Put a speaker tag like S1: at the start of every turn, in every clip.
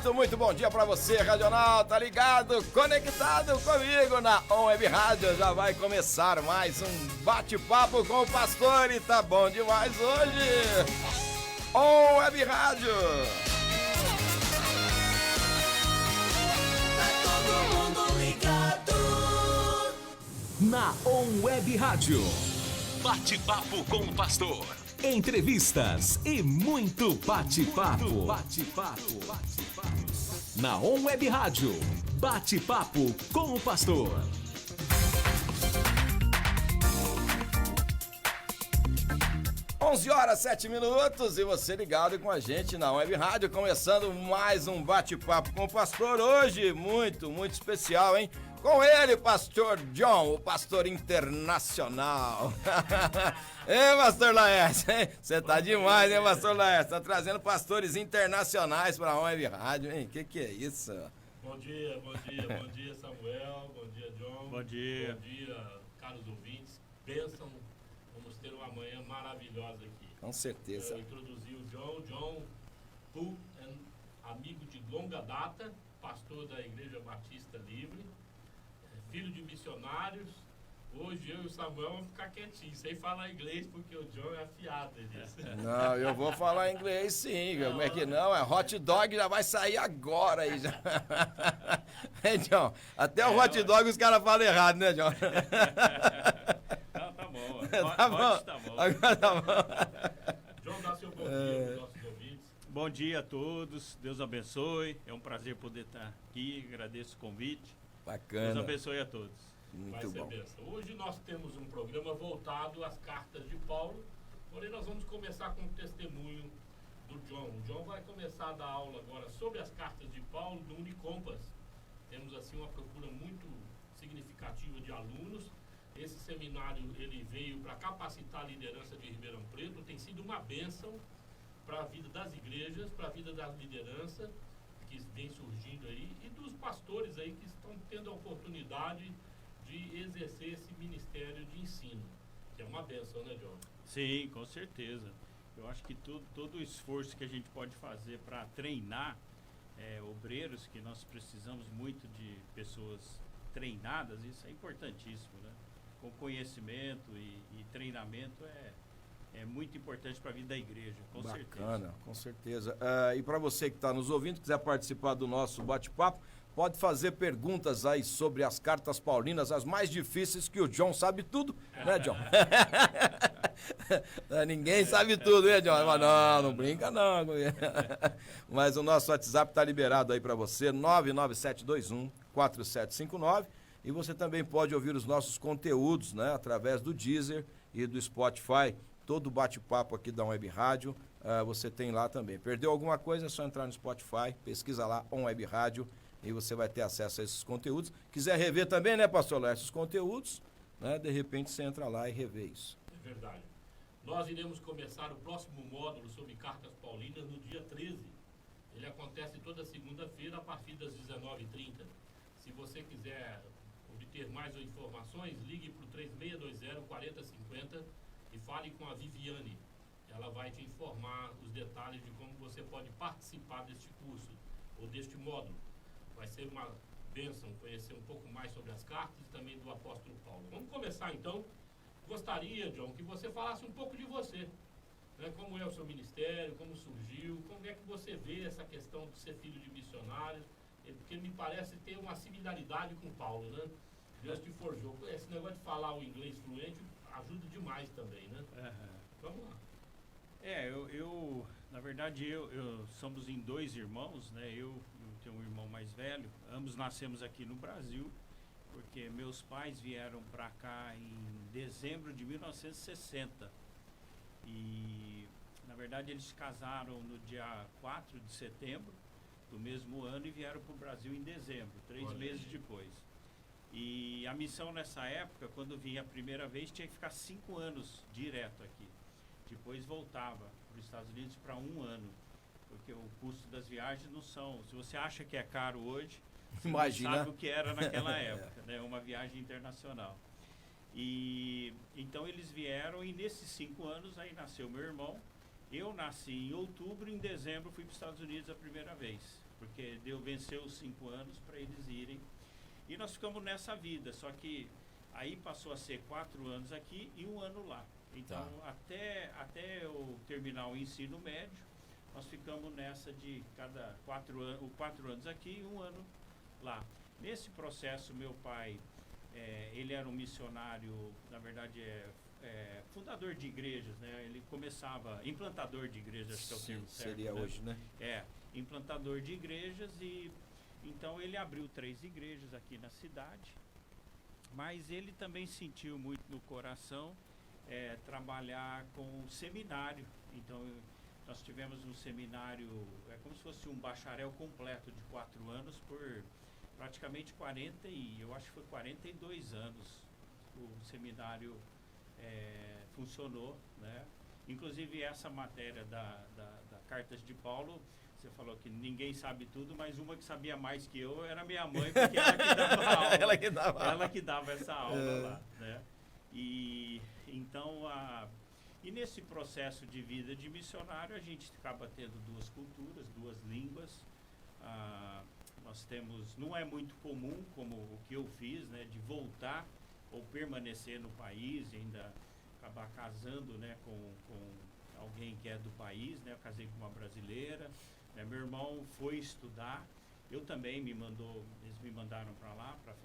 S1: Obrigado, muito bom dia pra você, Radional, tá ligado, conectado comigo na On Web Rádio. Já vai começar mais um bate-papo com o pastor e tá bom demais hoje. On Web Rádio.
S2: Tá todo mundo ligado.
S3: Na On Web Rádio. Bate-papo com o pastor. Entrevistas e muito bate-papo. Na On Web Rádio. Bate-papo com o pastor.
S1: Onze horas, 7 minutos e você ligado com a gente na Web Rádio, começando mais um bate-papo com o pastor hoje, muito especial, hein? Com ele, pastor John, o pastor internacional. Ei, pastor Laércio, hein? Você tá demais, hein, pastor Laércio? Tá trazendo pastores internacionais pra Web Rádio, hein? Que é isso?
S4: Bom dia Samuel, bom dia John.
S5: Bom dia.
S4: Bom dia, caros ouvintes. Bênção, vamos ter uma manhã maravilhosa aqui.
S1: Com certeza.
S4: Eu introduzi o John Pu, amigo de longa data, pastor da Igreja Batista Livre, filho de missionários. Hoje eu e o Samuel vamos ficar quietinhos, sem falar inglês, porque o John é afiado, ele disse.
S1: Não, eu vou falar inglês sim, como é que não? É hot dog já vai sair agora aí já. É, John, até o hot dog os caras falam errado, né, John?
S5: Não, tá bom.
S1: Tá bom.
S5: Tá bom.
S1: Agora tá bom.
S4: John, dá seu bom dia para os nossos ouvintes.
S5: Bom dia a todos, Deus abençoe. É um prazer poder estar aqui, agradeço o convite.
S1: Bacana.
S5: Deus abençoe a todos.
S4: Vai
S1: Muito
S4: ser
S1: bom.
S4: bênção. Hoje nós temos um programa voltado às cartas de Paulo, porém nós vamos começar com o testemunho do John. O John vai começar a dar aula agora sobre as cartas de Paulo do Unicompass. Temos assim uma procura muito significativa de alunos. Esse seminário ele veio para capacitar a liderança de Ribeirão Preto, tem sido uma bênção para a vida das igrejas, para a vida da liderança que vem surgindo aí e dos pastores aí que estão tendo a oportunidade de exercer esse ministério de ensino, que é uma bênção, né, John?
S5: Sim, com certeza. Eu acho que todo o esforço que a gente pode fazer para treinar obreiros, que nós precisamos muito de pessoas treinadas, isso é importantíssimo, né? Com conhecimento e treinamento é muito importante para a vida da igreja, com certeza.
S1: Bacana, com certeza. E para você que está nos ouvindo, quiser participar do nosso bate-papo, pode fazer perguntas aí sobre as cartas paulinas, as mais difíceis, que o John sabe tudo, né, John? Ninguém sabe tudo, né, John? Mas não brinca não. Mas o nosso WhatsApp está liberado aí para você, 99721-4759. E você também pode ouvir os nossos conteúdos, né, através do Deezer e do Spotify. Todo o bate-papo aqui da Web Rádio, você tem lá também. Perdeu alguma coisa, é só entrar no Spotify, pesquisa lá, On Web Rádio, e você vai ter acesso a esses conteúdos. Quiser rever também, né, pastor Léo, esses conteúdos, né, de repente você entra lá e revê isso.
S4: É verdade. Nós iremos começar o próximo módulo sobre cartas paulinas no dia 13. Ele acontece toda segunda-feira a partir das 19h30. Se você quiser obter mais informações, ligue para o 3620-4050 e fale com a Viviane. Ela vai te informar os detalhes de como você pode participar deste curso ou deste módulo. Vai ser uma bênção conhecer um pouco mais sobre as cartas e também do apóstolo Paulo. Vamos começar então. Gostaria, John, que você falasse um pouco de você, né? Como é o seu ministério, como surgiu, como é que você vê essa questão de ser filho de missionários, porque me parece ter uma similaridade com Paulo, né? Deus te forjou. Esse negócio de falar o inglês fluente ajuda demais também, né? Vamos lá.
S5: Eu na verdade, eu somos em 2 irmãos, né? Eu tenho um irmão mais velho, ambos nascemos aqui no Brasil, porque meus pais vieram para cá em dezembro de 1960. E, na verdade, eles se casaram no dia 4 de setembro do mesmo ano e vieram para o Brasil em dezembro, 3 meses depois. E a missão nessa época, quando vinha a primeira vez, tinha que ficar 5 anos direto aqui. Depois voltava para os Estados Unidos para 1 ano, porque o custo das viagens não são... Se você acha que é caro hoje, você
S1: Imagina.
S5: não sabe o que era naquela época, né? Uma viagem internacional. E então eles vieram e nesses 5 anos aí nasceu meu irmão. Eu nasci em outubro e em dezembro fui para os Estados Unidos a primeira vez. porque venceu os 5 anos para eles irem. E nós ficamos nessa vida, só que aí passou a ser 4 anos aqui e 1 ano lá. Então, até eu terminar o ensino médio, nós ficamos nessa de cada 4 anos aqui e 1 ano lá. Nesse processo, meu pai, ele era um missionário, na verdade, fundador de igrejas, né? Ele começava, implantador de igrejas, que é o termo certo.
S1: Seria, né? Hoje, né?
S5: Implantador de igrejas, e então ele abriu 3 igrejas aqui na cidade, mas ele também sentiu muito no coração trabalhar com seminário. Então nós tivemos um seminário, como se fosse um bacharel completo de 4 anos por praticamente 42 anos. O seminário funcionou, né? Inclusive essa matéria da Cartas de Paulo, você falou que ninguém sabe tudo, mas uma que sabia mais que eu era minha mãe, porque ela que dava aula. Ela que dava essa aula lá, né? E então e nesse processo de vida de missionário, a gente acaba tendo 2 culturas, 2 línguas. Nós temos, não é muito comum como o que eu fiz, né, de voltar ou permanecer no país e ainda acabar casando, né, com alguém que é do país, né? Eu casei com uma brasileira, né? Meu irmão foi estudar, eu também eles me mandaram para lá para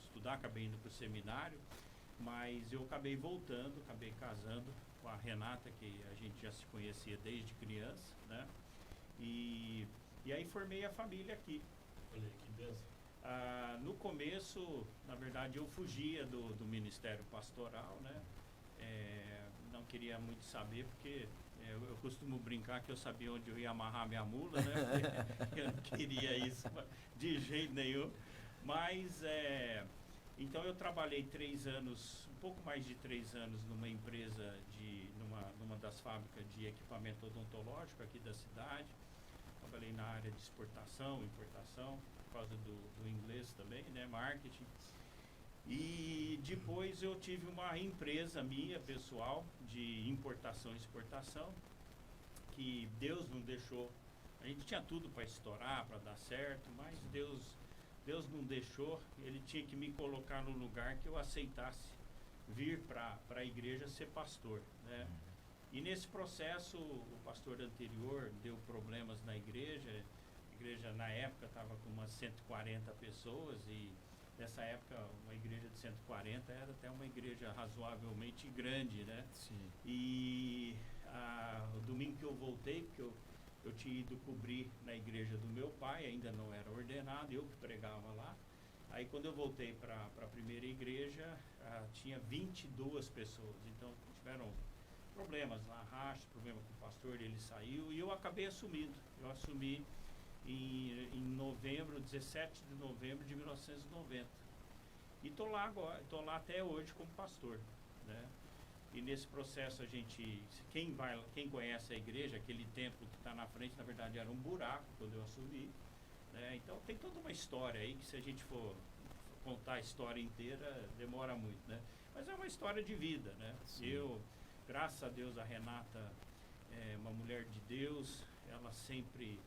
S5: estudar, acabei indo para o seminário, mas eu acabei voltando, acabei casando com a Renata, que a gente já se conhecia desde criança, né? E aí formei a família aqui.
S4: Olha, que benção.
S5: No começo, na verdade, eu fugia do ministério pastoral, né? Não queria muito saber, porque eu costumo brincar que eu sabia onde eu ia amarrar minha mula, né? Eu não queria isso de jeito nenhum. Mas, então eu trabalhei 3 anos, um pouco mais de 3 anos numa empresa, numa das fábricas de equipamento odontológico aqui da cidade. Trabalhei na área de exportação, importação, por causa do inglês também, né? Marketing. E depois eu tive uma empresa minha, pessoal, de importação e exportação, que Deus não deixou. A gente tinha tudo para estourar, para dar certo, mas Deus não deixou. Ele tinha que me colocar no lugar que eu aceitasse vir para a igreja ser pastor, né? E nesse processo, o pastor anterior deu problemas na igreja. A igreja, na época, estava com umas 140 pessoas, e nessa época, uma igreja de 140 era até uma igreja razoavelmente grande, né?
S1: Sim.
S5: E o domingo que eu voltei, porque eu tinha ido cobrir na igreja do meu pai, ainda não era ordenado, eu que pregava lá. Aí quando eu voltei para a primeira igreja, tinha 22 pessoas, então tiveram problemas lá, racha, problema com o pastor, ele saiu, e eu acabei assumindo. Eu assumi em 17 de novembro de 1990. E estou lá agora, estou lá até hoje como pastor, né? E nesse processo quem conhece a igreja, aquele templo que está na frente, na verdade era um buraco quando eu assumi, né? Então tem toda uma história aí que, se a gente for contar a história inteira, demora muito, né? Mas é uma história de vida, né? Sim. Graças a Deus, a Renata é uma mulher de Deus, ela sempre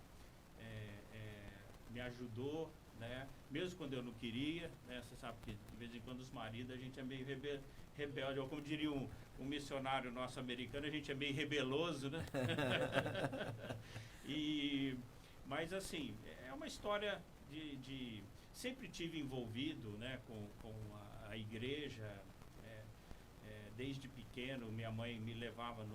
S5: me ajudou, né? Mesmo quando eu não queria, né? Você sabe que de vez em quando os maridos, a gente é meio rebelde, ou como diria um missionário nosso americano, a gente é meio rebeloso, né? Mas assim, é uma história de sempre tive envolvido, né, com a igreja. Desde pequeno, minha mãe me levava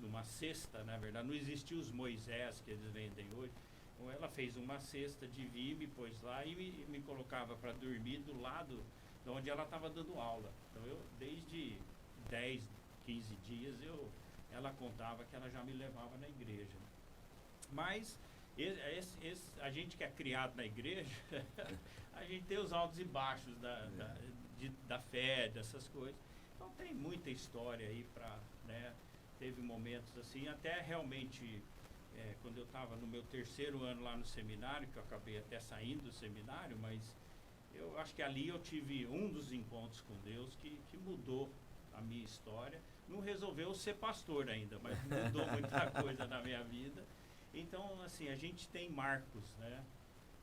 S5: numa cesta, na verdade, não existiam os Moisés que eles vendem hoje. Então ela fez uma cesta de vinho, me pôs lá e me colocava para dormir do lado de onde ela estava dando aula. Então eu, desde 10, 15 dias, ela contava que ela já me levava na igreja. Mas a gente que é criado na igreja, a gente tem os altos e baixos da fé, dessas coisas. Então tem muita história aí né? Teve momentos assim, até realmente quando eu estava no meu 3º ano lá no seminário, que eu acabei até saindo do seminário, mas eu acho que ali eu tive um dos encontros com Deus que mudou a minha história. Não resolveu ser pastor ainda, mas mudou muita coisa na minha vida. Então, assim, a gente tem marcos, né?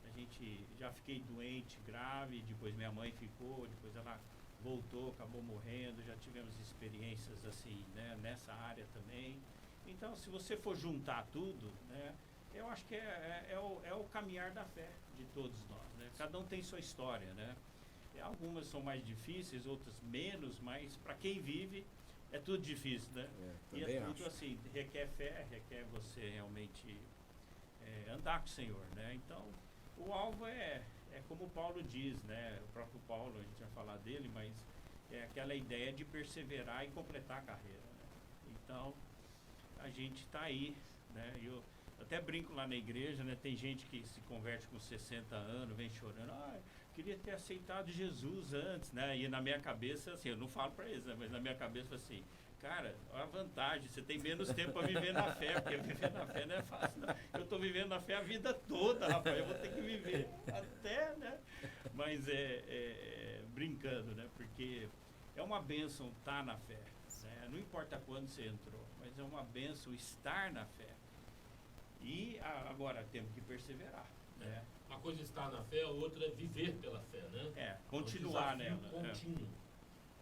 S5: A gente já fiquei doente, grave, depois minha mãe ficou, depois ela voltou, acabou morrendo, já tivemos experiências assim, né, nessa área também. Então, se você for juntar tudo, né, eu acho que é o caminhar da fé de todos nós, né? Cada um tem sua história, né? E algumas são mais difíceis, outras menos, mas para quem vive é tudo difícil, né? E é tudo assim, requer fé, requer você realmente andar com o Senhor, né? Então, o alvo é como o Paulo diz, né? O próprio Paulo, a gente vai falar dele, mas é aquela ideia de perseverar e completar a carreira, né? Então, a gente está aí, né? Eu até brinco lá na igreja, né? Tem gente que se converte com 60 anos, vem chorando, queria ter aceitado Jesus antes, né? E na minha cabeça, assim, eu não falo para eles, né? Mas na minha cabeça, assim, cara, olha a vantagem, você tem menos tempo para viver na fé, porque viver na fé não é fácil, não. Eu estou vivendo na fé a vida toda, rapaz, eu vou ter que viver até, né? Mas brincando, né? Porque é uma bênção estar na fé, né? Não importa quando você entrou, mas é uma bênção estar na fé. E agora temos que perseverar, né?
S4: Uma coisa é estar na fé, a outra é viver pela fé, né?
S5: Continuar
S4: um
S5: nela.
S4: contínuo.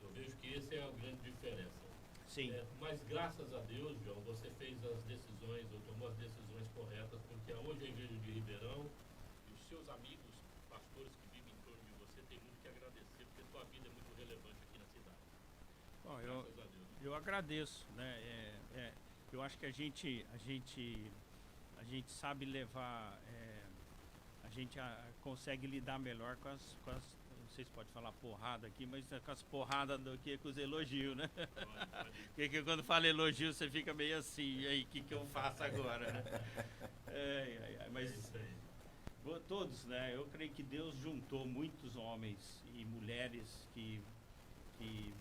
S4: Eu vejo que essa é a grande diferença.
S5: Sim.
S4: Mas graças a Deus, João, você fez as decisões, ou tomou as decisões corretas, porque hoje a igreja de Ribeirão e os seus amigos, pastores que vivem em torno de você, tem muito que agradecer, porque sua vida é muito relevante aqui na cidade.
S5: Bom,
S4: Graças a Deus.
S5: eu agradeço, né? Eu acho que a gente sabe levar, a gente consegue lidar melhor com as não sei se pode falar porrada aqui, mas com as porradas do que com os elogios, né? Porque quando fala elogio você fica meio assim, e aí, o que eu faço agora, né? Mas todos, né? Eu creio que Deus juntou muitos homens e mulheres que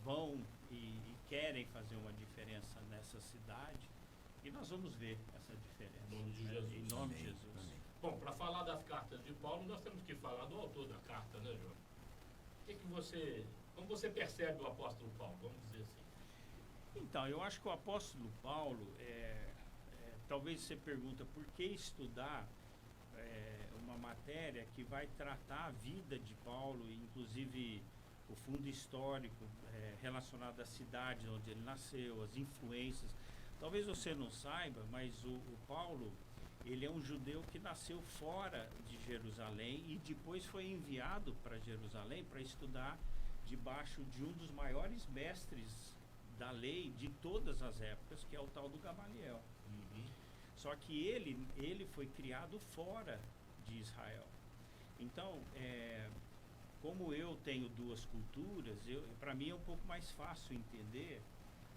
S5: vão e querem fazer uma diferença nessa cidade, e nós vamos ver essa diferença.
S4: Em nome de Jesus.
S5: Em nome de Jesus.
S1: Amém.
S4: Bom, para falar das cartas de Paulo, nós temos que falar do autor da carta, né, João? Como você percebe o apóstolo Paulo, vamos dizer assim?
S5: Então, eu acho que o apóstolo Paulo, talvez você pergunta por que estudar uma matéria que vai tratar a vida de Paulo, inclusive o fundo histórico relacionado à cidade onde ele nasceu, as influências. Talvez você não saiba, mas o Paulo, ele é um judeu que nasceu fora de Jerusalém e depois foi enviado para Jerusalém para estudar debaixo de um dos maiores mestres da lei de todas as épocas, que é o tal do Gamaliel. Só que ele foi criado fora de Israel. Então, como eu tenho duas culturas, para mim é um pouco mais fácil entender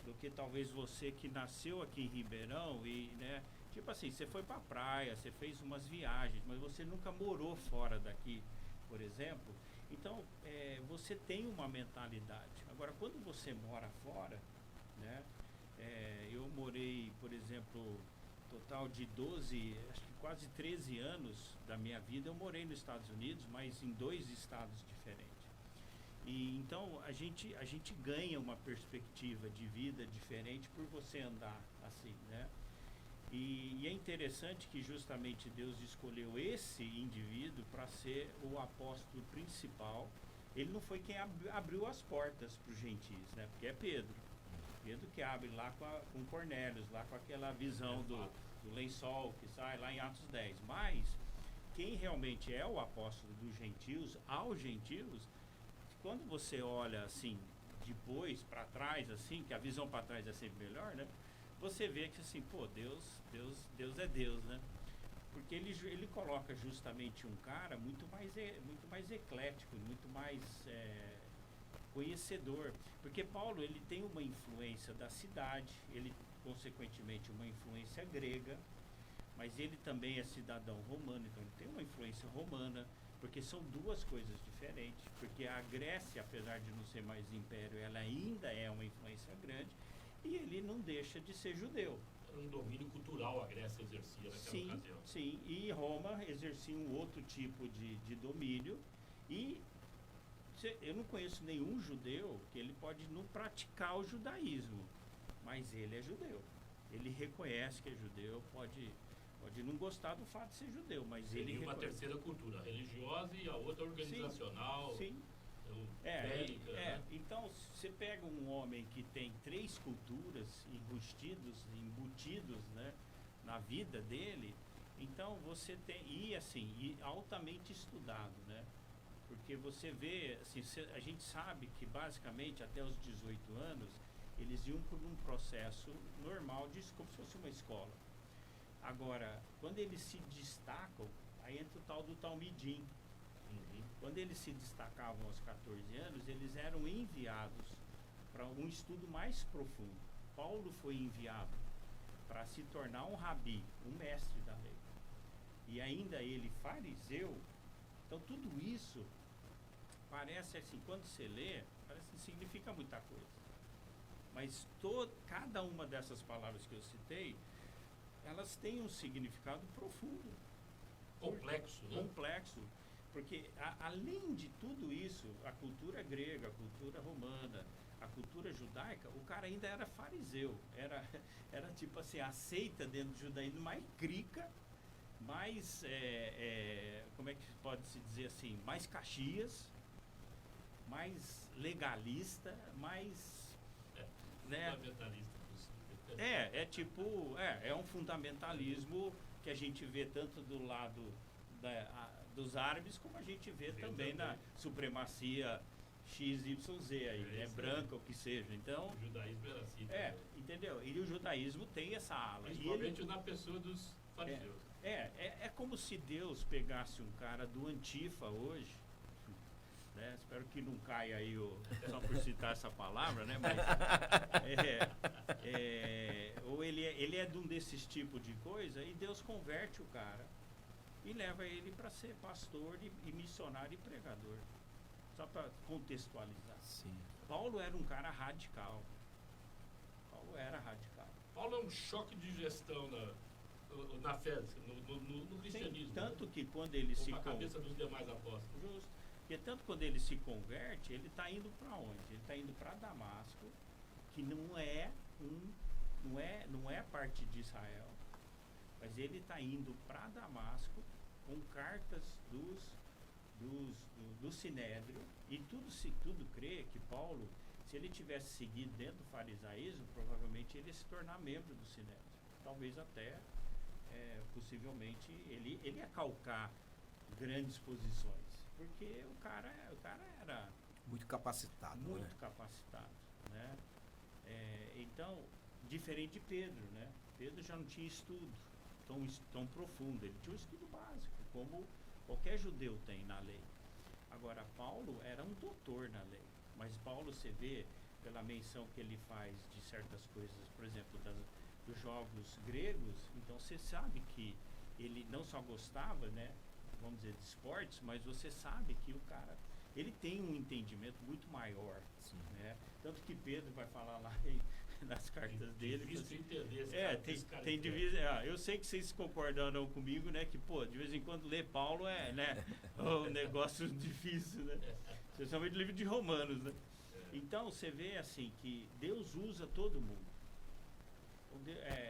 S5: do que talvez você que nasceu aqui em Ribeirão e, né, tipo assim, você foi para a praia, você fez umas viagens, mas você nunca morou fora daqui, por exemplo. Então, você tem uma mentalidade. Agora, quando você mora fora, né, eu morei, por exemplo, total de 12, acho que quase 13 anos da minha vida, eu morei nos Estados Unidos, mas em 2 estados diferentes. E então a gente ganha uma perspectiva de vida diferente por você andar assim, né? E é interessante que justamente Deus escolheu esse indivíduo para ser o apóstolo principal. Ele não foi quem abriu as portas para os gentios, né? Porque é Pedro. Pedro que abre lá com Cornélios, lá com aquela visão do lençol que sai lá em Atos 10. Mas quem realmente é o apóstolo dos gentios, aos gentios, quando você olha assim, depois para trás, assim, que a visão para trás é sempre melhor, né? Você vê que assim, pô, Deus é Deus, né? Porque ele coloca justamente um cara muito mais eclético, muito mais conhecedor. Porque Paulo, ele tem uma influência da cidade, ele consequentemente uma influência grega, mas ele também é cidadão romano, então ele tem uma influência romana, porque são duas coisas diferentes. Porque a Grécia, apesar de não ser mais império, ela ainda é uma influência grande, e ele não deixa de ser judeu.
S4: Era um domínio cultural a Grécia exercia naquela ocasião.
S5: Sim, e Roma exercia um outro tipo de domínio, e eu não conheço nenhum judeu que ele pode não praticar o judaísmo, mas ele é judeu. Ele reconhece que é judeu, pode Pode não gostar do fato de ser judeu, mas ele
S4: Seria uma
S5: reconhece.
S4: terceira cultura, a religiosa e a outra organizacional,
S5: Sim.
S4: então,
S5: É,
S4: bélica, né?
S5: então você pega um homem que tem 3 culturas embutidos, né, na vida dele, então você tem, e altamente estudado, né? Porque você vê, assim, a gente sabe que basicamente até os 18 anos eles iam por um processo normal, como se fosse uma escola. Agora, quando eles se destacam, aí entra o tal do Talmidim.
S4: Uhum.
S5: Quando eles se destacavam aos 14 anos, eles eram enviados para um estudo mais profundo. Paulo foi enviado para se tornar um rabi, um mestre da lei. E ainda ele fariseu. Então tudo isso parece assim, quando você lê, parece que significa muita coisa. Mas cada uma dessas palavras que eu citei, elas têm um significado profundo.
S4: Complexo, né?
S5: Complexo. Porque além de tudo isso, a cultura grega, a cultura romana, a cultura judaica, o cara ainda era fariseu. Era tipo assim, a seita dentro do judaísmo mais crica, mais, como é que pode se dizer assim, mais Caxias, mais legalista, mais... né?
S4: Fundamentalista possível.
S5: É um fundamentalismo que a gente vê tanto do lado dos árabes, como a gente vê também na supremacia XYZ aí, né? Branca, o que seja. Então,
S4: O judaísmo era assim também.
S5: entendeu? E o judaísmo tem essa ala.
S4: Principalmente na pessoa dos fariseus.
S5: É como se Deus pegasse um cara do Antifa hoje, né? Espero que não caia aí só por citar essa palavra, né? Mas ou ele é de um desses tipos de coisa e Deus converte o cara e leva ele para ser pastor e missionário e pregador. Só para contextualizar.
S1: Sim.
S5: Paulo era um cara radical. Paulo era radical.
S4: Paulo é um choque de gestão na fé, no cristianismo.
S5: Tanto que quando ele se
S4: a cabeça dos demais apóstolos.
S5: Justo. Porque tanto quando ele se converte, ele está indo para onde? Ele está indo para Damasco, que não é parte de Israel, mas ele está indo para Damasco com cartas do Sinédrio, e tudo crê que Paulo, se ele tivesse seguido dentro do farisaísmo, provavelmente ele ia se tornar membro do Sinédrio. Talvez até, possivelmente, ele ia calcar grandes posições. Porque o cara era
S1: Muito capacitado,
S5: muito
S1: né?
S5: capacitado, né? Então, diferente de Pedro, né? Pedro já não tinha estudo tão profundo. Ele tinha um estudo básico, como qualquer judeu tem na lei. Agora, Paulo era um doutor na lei. Mas Paulo, você vê pela menção que ele faz de certas coisas, por exemplo, dos jogos gregos, então você sabe que ele não só gostava, né? Vamos dizer, de esportes, mas você sabe que o cara, ele tem um entendimento muito maior, né? Tanto que Pedro vai falar lá nas cartas dele.
S4: Difícil de entender esse cara.
S5: Tem divisa. Eu sei que vocês concordaram comigo, né? Que, pô, de vez em quando ler Paulo né? Um negócio difícil, né? Especialmente livro de Romanos, né? Então, você vê, assim, que Deus usa todo mundo.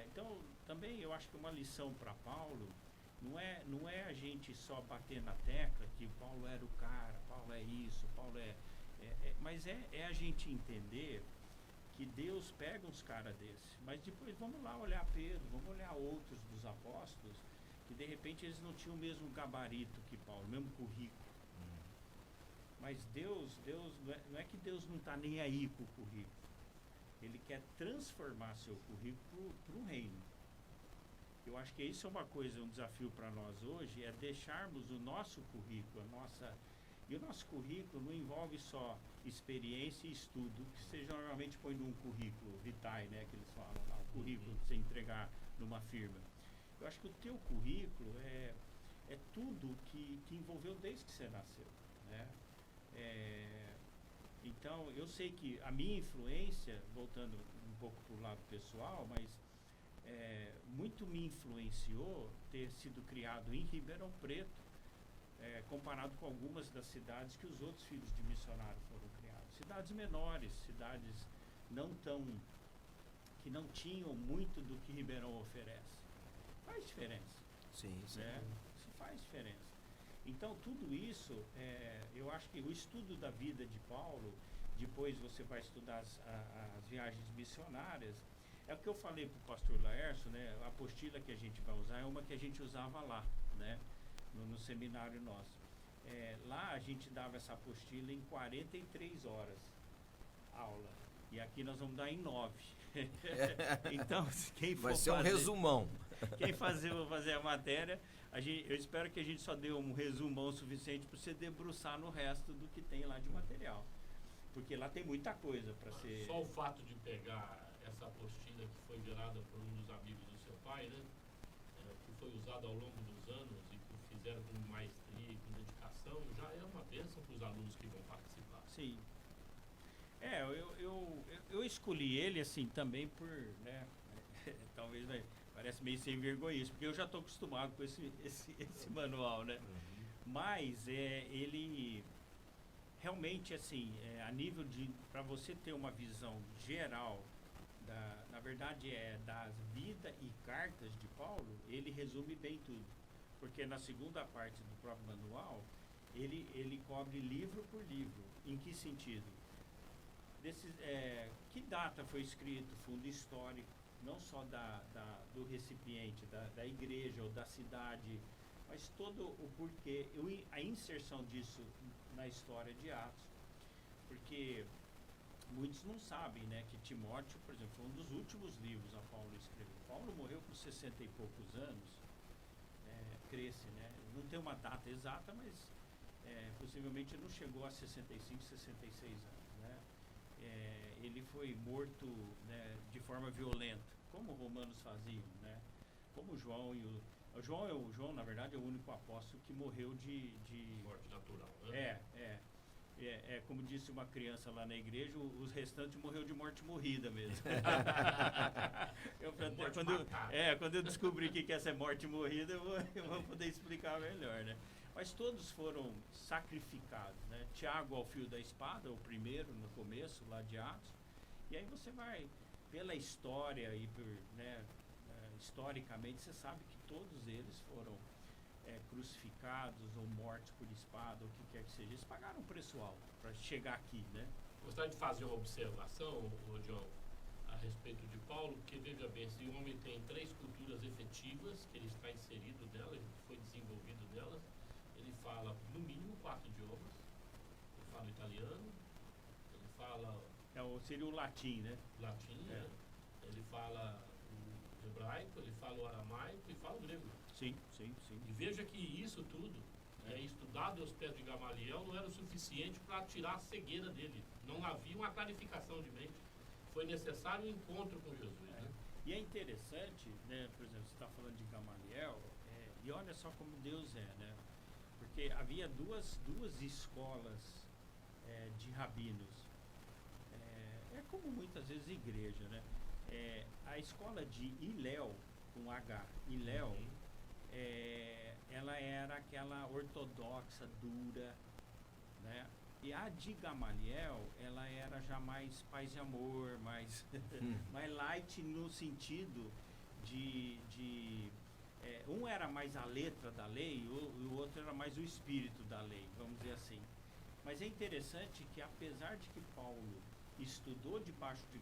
S5: Então, também eu acho que uma lição para Paulo não é a gente só bater na tecla que Paulo era o cara, Paulo é isso, Paulo mas é a gente entender que Deus pega uns caras desses, mas depois vamos lá olhar Pedro, vamos olhar outros dos apóstolos, que de repente eles não tinham o mesmo gabarito que Paulo, o mesmo currículo. Mas Deus não é que Deus não está nem aí com o currículo. Ele quer transformar seu currículo para o reino. Eu acho que isso é uma coisa, um desafio para nós hoje, é deixarmos o nosso currículo, e o nosso currículo não envolve só experiência e estudo, que você normalmente põe num currículo vitae, né, que eles falam lá, o currículo para você entregar numa firma. Eu acho que o teu currículo é tudo que envolveu desde que você nasceu, né? Então, eu sei que a minha influência, voltando um pouco para o lado pessoal, mas muito me influenciou ter sido criado em Ribeirão Preto, comparado com algumas das cidades que os outros filhos de missionário foram criados. Cidades menores, cidades que não tinham muito do que Ribeirão oferece. Faz diferença.
S1: Sim, sim.
S5: Né? Isso faz diferença. Então, tudo isso, eu acho que o estudo da vida de Paulo, depois você vai estudar as viagens missionárias, é o que eu falei para o pastor Laércio, né? A apostila que a gente vai usar é uma que a gente usava lá, né? No seminário nosso. Lá a gente dava essa apostila em 43 horas aula. E aqui nós vamos dar em 9. Então, quem for
S1: Vai ser um
S5: fazer,
S1: resumão.
S5: quem for fazer a matéria, eu espero que a gente só dê um resumão suficiente para você debruçar no resto do que tem lá de material. Porque lá tem muita coisa para ser...
S4: Só o fato de pegar essa apostila que foi gerada por um dos amigos do seu pai, né? Que foi usada ao longo dos anos e que fizeram com maestria e com dedicação, já é uma bênção para os alunos que vão participar.
S5: Sim. Eu escolhi ele assim também por, né? Talvez, né, parece meio sem vergonha isso, porque eu já estou acostumado com esse manual, né? Mas ele realmente assim, a nível de, para você ter uma visão geral na verdade das vida e cartas de Paulo, ele resume bem tudo, porque na segunda parte do próprio manual ele cobre livro por livro. Em que sentido? Que data foi escrito, fundo histórico, não só do recipiente, da igreja ou da cidade, mas todo o porquê, a inserção disso na história de Atos. Porque muitos não sabem, né, que Timóteo, por exemplo, foi um dos últimos livros a Paulo escreveu. Paulo morreu com 60 e poucos anos, cresce, né? Não tem uma data exata, mas possivelmente não chegou a 65, 66 anos, né? Ele foi morto, né, de forma violenta, como os romanos faziam, né? Como João João, na verdade, é o único apóstolo que morreu de
S4: Morte natural, né?
S5: Como disse uma criança lá na igreja, os restantes morreu de morte morrida mesmo. Quando eu descobri o que é essa morte morrida, eu vou poder explicar melhor, né? Mas todos foram sacrificados, né? Tiago ao fio da espada, o primeiro no começo lá de Atos. E aí você vai pela história e historicamente você sabe que todos eles foram crucificados ou mortos por espada, ou o que quer que seja. Eles pagaram um preço alto para chegar aqui, né?
S4: Gostaria de fazer uma observação, John, a respeito de Paulo, porque veja bem, esse homem tem 3 culturas efetivas, que ele está inserido nela, ele foi desenvolvido delas. Ele fala, no mínimo, 4 idiomas. Ele fala italiano, ele fala...
S5: seria o latim, né?
S4: Latim, né? Ele fala o hebraico, ele fala o aramaico e fala o grego.
S5: Sim.
S4: E veja que isso tudo, estudado aos pés de Gamaliel, não era o suficiente para tirar a cegueira dele. Não havia uma clarificação de mente. Foi necessário um encontro com Jesus. Né?
S5: E é interessante, né? Por exemplo, você está falando de Gamaliel, e olha só como Deus é, né? Porque havia duas escolas de rabinos. Como muitas vezes igreja, né? A escola de Hillel, com H, Hillel, ela era aquela ortodoxa, dura, né? E a de Gamaliel, ela era já mais paz e amor, mais light no sentido um era mais a letra da lei e o outro era mais o espírito da lei, vamos dizer assim. Mas é interessante que apesar de que Paulo estudou debaixo de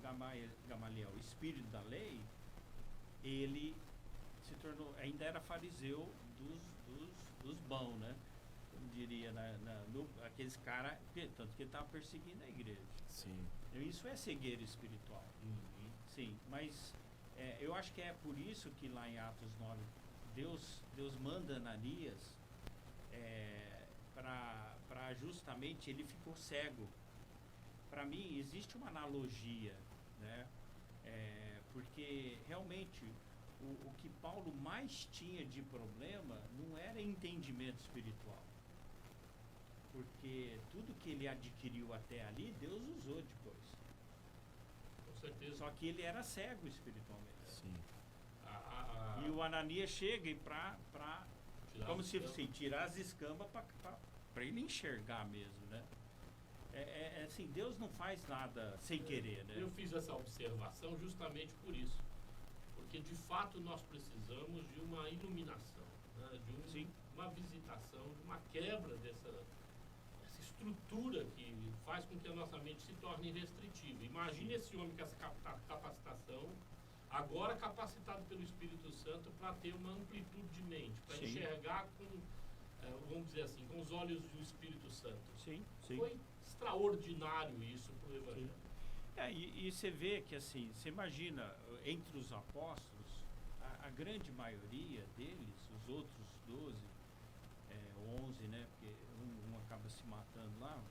S5: Gamaliel o espírito da lei, ele se tornou, ainda era fariseu dos bons, né? Como diria aqueles caras, tanto que ele estava perseguindo a igreja.
S1: Sim.
S5: Isso é cegueira espiritual. Sim, mas eu acho que é por isso que lá em Atos 9 Deus manda Ananias para justamente ele ficou cego. Para mim existe uma analogia, né? Porque realmente o que Paulo mais tinha de problema não era entendimento espiritual, porque tudo que ele adquiriu até ali Deus usou depois.
S4: Com certeza.
S5: Só que ele era cego espiritualmente.
S1: Sim.
S5: E o Ananias chega e como se assim, tirar as escamas para ele enxergar mesmo, né? Assim, Deus não faz nada sem querer, né?
S4: Eu fiz essa observação justamente por isso. Porque de fato nós precisamos de uma iluminação. né, de
S5: Sim.
S4: uma visitação, de uma quebra dessa estrutura que faz com que a nossa mente se torne restritiva. Imagine esse homem com essa capacitação, agora capacitado pelo Espírito Santo para ter uma amplitude de mente, para
S5: Sim.
S4: enxergar com, vamos dizer assim, com os olhos do Espírito Santo.
S5: Sim, sim.
S4: Foi extraordinário isso para o Evangelho.
S5: E você vê que assim, você imagina, entre os apóstolos, a grande maioria deles, os outros 12, 11, né? Porque um acaba se matando lá,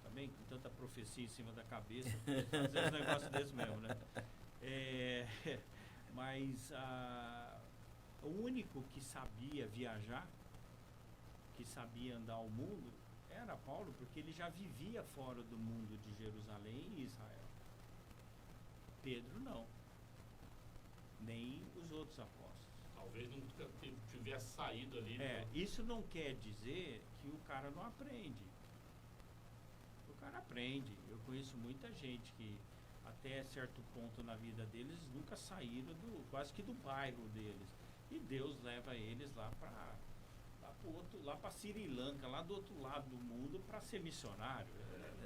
S5: também com tanta profecia em cima da cabeça, fazer um negócio desse mesmo, né? Mas o único que sabia viajar, que sabia andar o mundo, era Paulo, porque ele já vivia fora do mundo de Jerusalém e Israel. Pedro não, nem os outros apóstolos.
S4: Talvez nunca tivesse saído ali.
S5: Isso não quer dizer que o cara não aprende. O cara aprende. Eu conheço muita gente que até certo ponto na vida deles nunca saíram quase que do bairro deles. E Deus leva eles lá para Sri Lanka, lá do outro lado do mundo, para ser missionário.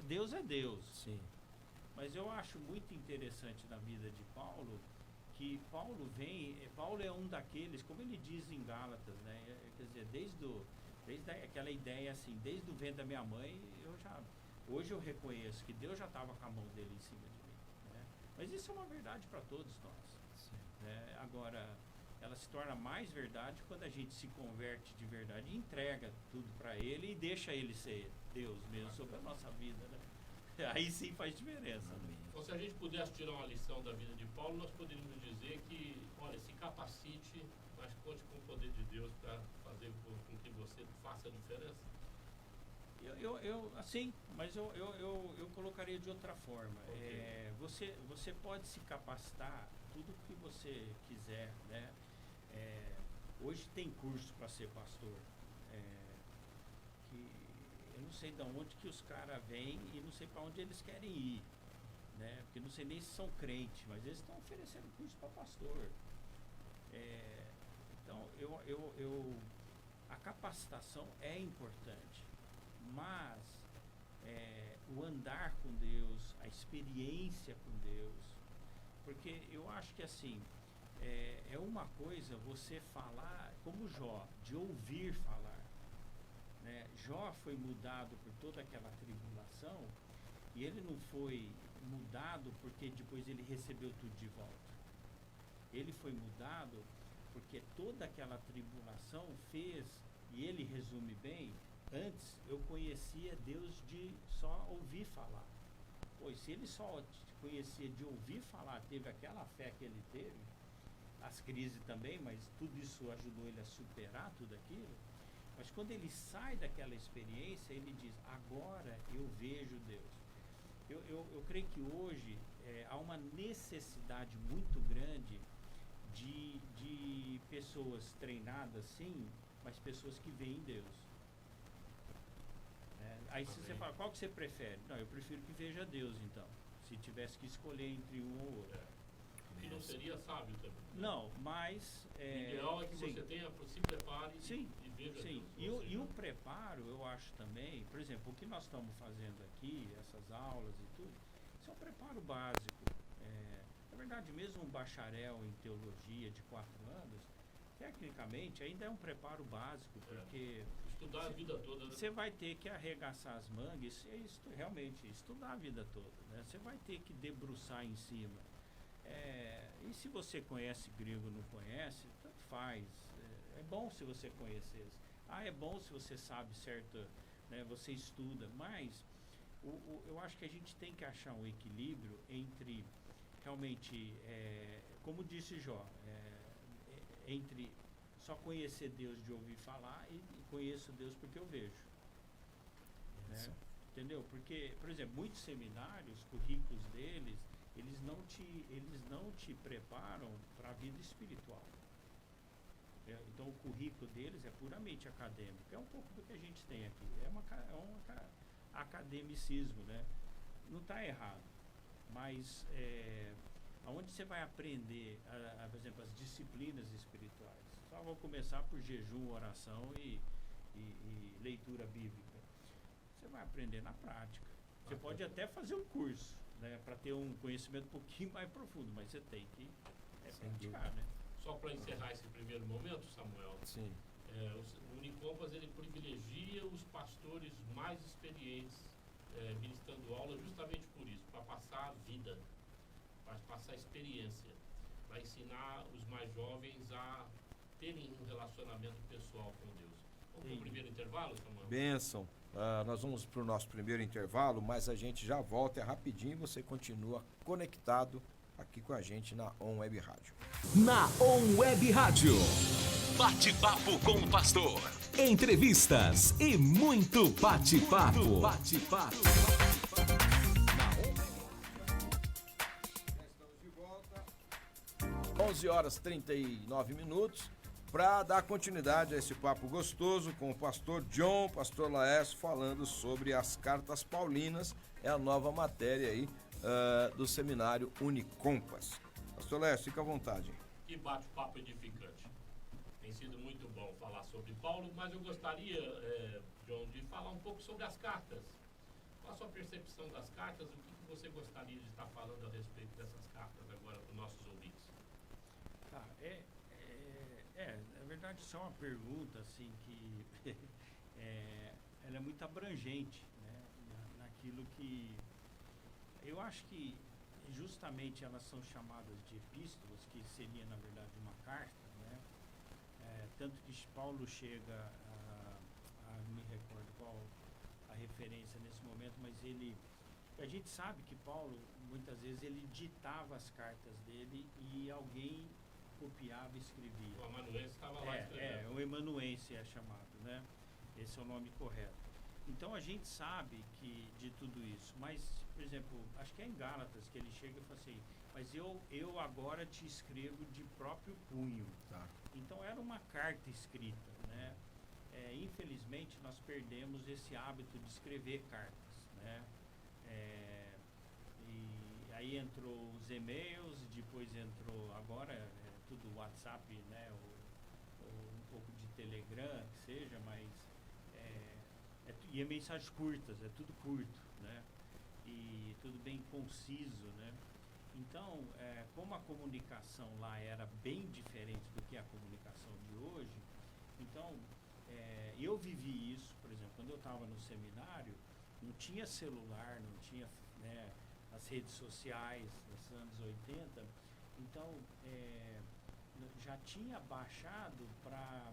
S5: Deus é Deus.
S1: Sim.
S5: Mas eu acho muito interessante na vida de Paulo que Paulo é um daqueles, como ele diz em Gálatas, né? Quer dizer, desde aquela ideia assim, desde o ventre da minha mãe, hoje eu reconheço que Deus já estava com a mão dele em cima de mim, né? Mas isso é uma verdade para todos nós, né? Agora, ela se torna mais verdade quando a gente se converte de verdade e entrega tudo para ele e deixa ele ser Deus mesmo sobre a nossa vida, né? Aí sim faz diferença.
S4: Então, se a gente pudesse tirar uma lição da vida de Paulo, nós poderíamos dizer que, olha, se capacite, mas conte com o poder de Deus para fazer com que você faça a diferença.
S5: Assim, mas eu colocaria de outra forma.
S4: Okay.
S5: Você pode se capacitar tudo que você quiser, né? Hoje tem curso para ser pastor. Que eu não sei de onde que os caras vêm e não sei para onde eles querem ir, né? Porque não sei nem se são crentes, mas eles estão oferecendo curso para pastor. Então, a capacitação é importante, mas o andar com Deus, a experiência com Deus, porque eu acho que assim, é uma coisa você falar como Jó, de ouvir falar, né? Jó foi mudado por toda aquela tribulação e ele não foi mudado porque depois ele recebeu tudo de volta. Ele foi mudado porque toda aquela tribulação fez, e ele resume bem, antes eu conhecia Deus de só ouvir falar. Pois se ele só conhecia de ouvir falar, teve aquela fé que ele teve, as crises também, mas tudo isso ajudou ele a superar tudo aquilo. Mas quando ele sai daquela experiência, ele diz, agora eu vejo Deus. Eu creio que hoje há uma necessidade muito grande de pessoas treinadas, sim, mas pessoas que veem Deus. Aí se você fala, qual que você prefere? Não, eu prefiro que veja Deus, então. Se tivesse que escolher entre um ou outro.
S4: Que não seria sábio também.
S5: Não, mas...
S4: o ideal é que
S5: sim.
S4: você se prepare
S5: Sim,
S4: e veja
S5: sim.
S4: Deus.
S5: E o preparo, eu acho também, por exemplo, o que nós estamos fazendo aqui, essas aulas e tudo, isso é um preparo básico. Na verdade, mesmo um bacharel em teologia de 4 anos, tecnicamente ainda é um preparo básico, porque...
S4: Estudar a vida toda, né?
S5: Você vai ter que arregaçar as mangas, realmente, estudar a vida toda, né? Você vai ter que debruçar em cima. E se você conhece grego ou não conhece, tanto faz. É bom se você conhecesse. É bom se você sabe certo, né? Você estuda, mas eu acho que a gente tem que achar um equilíbrio entre realmente, como disse Jó, entre só conhecer Deus de ouvir falar e conheço Deus porque eu vejo. Né? Entendeu? Porque, por exemplo, muitos seminários, currículos deles, eles não te preparam para a vida espiritual. Então o currículo deles é puramente acadêmico. É um pouco do que a gente tem aqui. É um academicismo, né? Não está errado. Mas aonde você vai aprender, por exemplo, as disciplinas espirituais? Só vou começar por jejum, oração e leitura bíblica. Você vai aprender na prática. Você pode até fazer um curso, né, para ter um conhecimento um pouquinho mais profundo, mas você tem que praticar, né?
S4: Só para encerrar esse primeiro momento, Samuel,
S1: Sim.
S4: o Unicompass ele privilegia os pastores mais experientes ministrando aula justamente por isso, para passar a vida, para passar a experiência, para ensinar os mais jovens a terem um relacionamento pessoal com Deus. Vamos para o primeiro intervalo, Samuel?
S1: Bênção. Nós vamos para o nosso primeiro intervalo, mas a gente já volta, é rapidinho, você continua conectado aqui com a gente na On Web Rádio.
S3: Na On Web Rádio. Bate-papo com o pastor. Entrevistas e muito bate-papo. Bate-papo.
S1: Estamos de volta. 11h39, para dar continuidade a esse papo gostoso com o pastor John, pastor Laércio, falando sobre as cartas paulinas, é a nova matéria aí do seminário Unicompass. Pastor Laércio, fica à vontade.
S4: Que bate-papo edificante. Tem sido muito bom falar sobre Paulo, mas eu gostaria, John, de falar um pouco sobre as cartas. Qual a sua percepção das cartas? O que você gostaria de estar falando a respeito dessas cartas agora para os nossos ouvintes?
S5: Tá, na verdade isso é uma pergunta assim que ela é muito abrangente, né, naquilo que eu acho que justamente elas são chamadas de epístolas, que seria na verdade uma carta, né? Tanto que Paulo chega não me recordo qual a referência nesse momento, mas a gente sabe que Paulo muitas vezes ele ditava as cartas dele e alguém copiava e escrevia.
S4: O amanuense estava lá escrevendo.
S5: O emanuense é chamado, né? Esse é o nome correto. Então a gente sabe que de tudo isso, mas, por exemplo, acho que é em Gálatas que ele chega e fala assim, mas eu agora te escrevo de próprio punho.
S1: Tá.
S5: Então era uma carta escrita, né? Infelizmente nós perdemos esse hábito de escrever cartas, né? E aí entrou os e-mails, depois entrou, agora tudo WhatsApp, né? Ou um pouco de Telegram, que seja, mas e é mensagens curtas, é tudo curto, né? E tudo bem conciso, né? Então, como a comunicação lá era bem diferente do que a comunicação de hoje, então eu vivi isso, por exemplo, quando eu estava no seminário, não tinha celular, não tinha, né, as redes sociais nos anos 80, então já tinha baixado para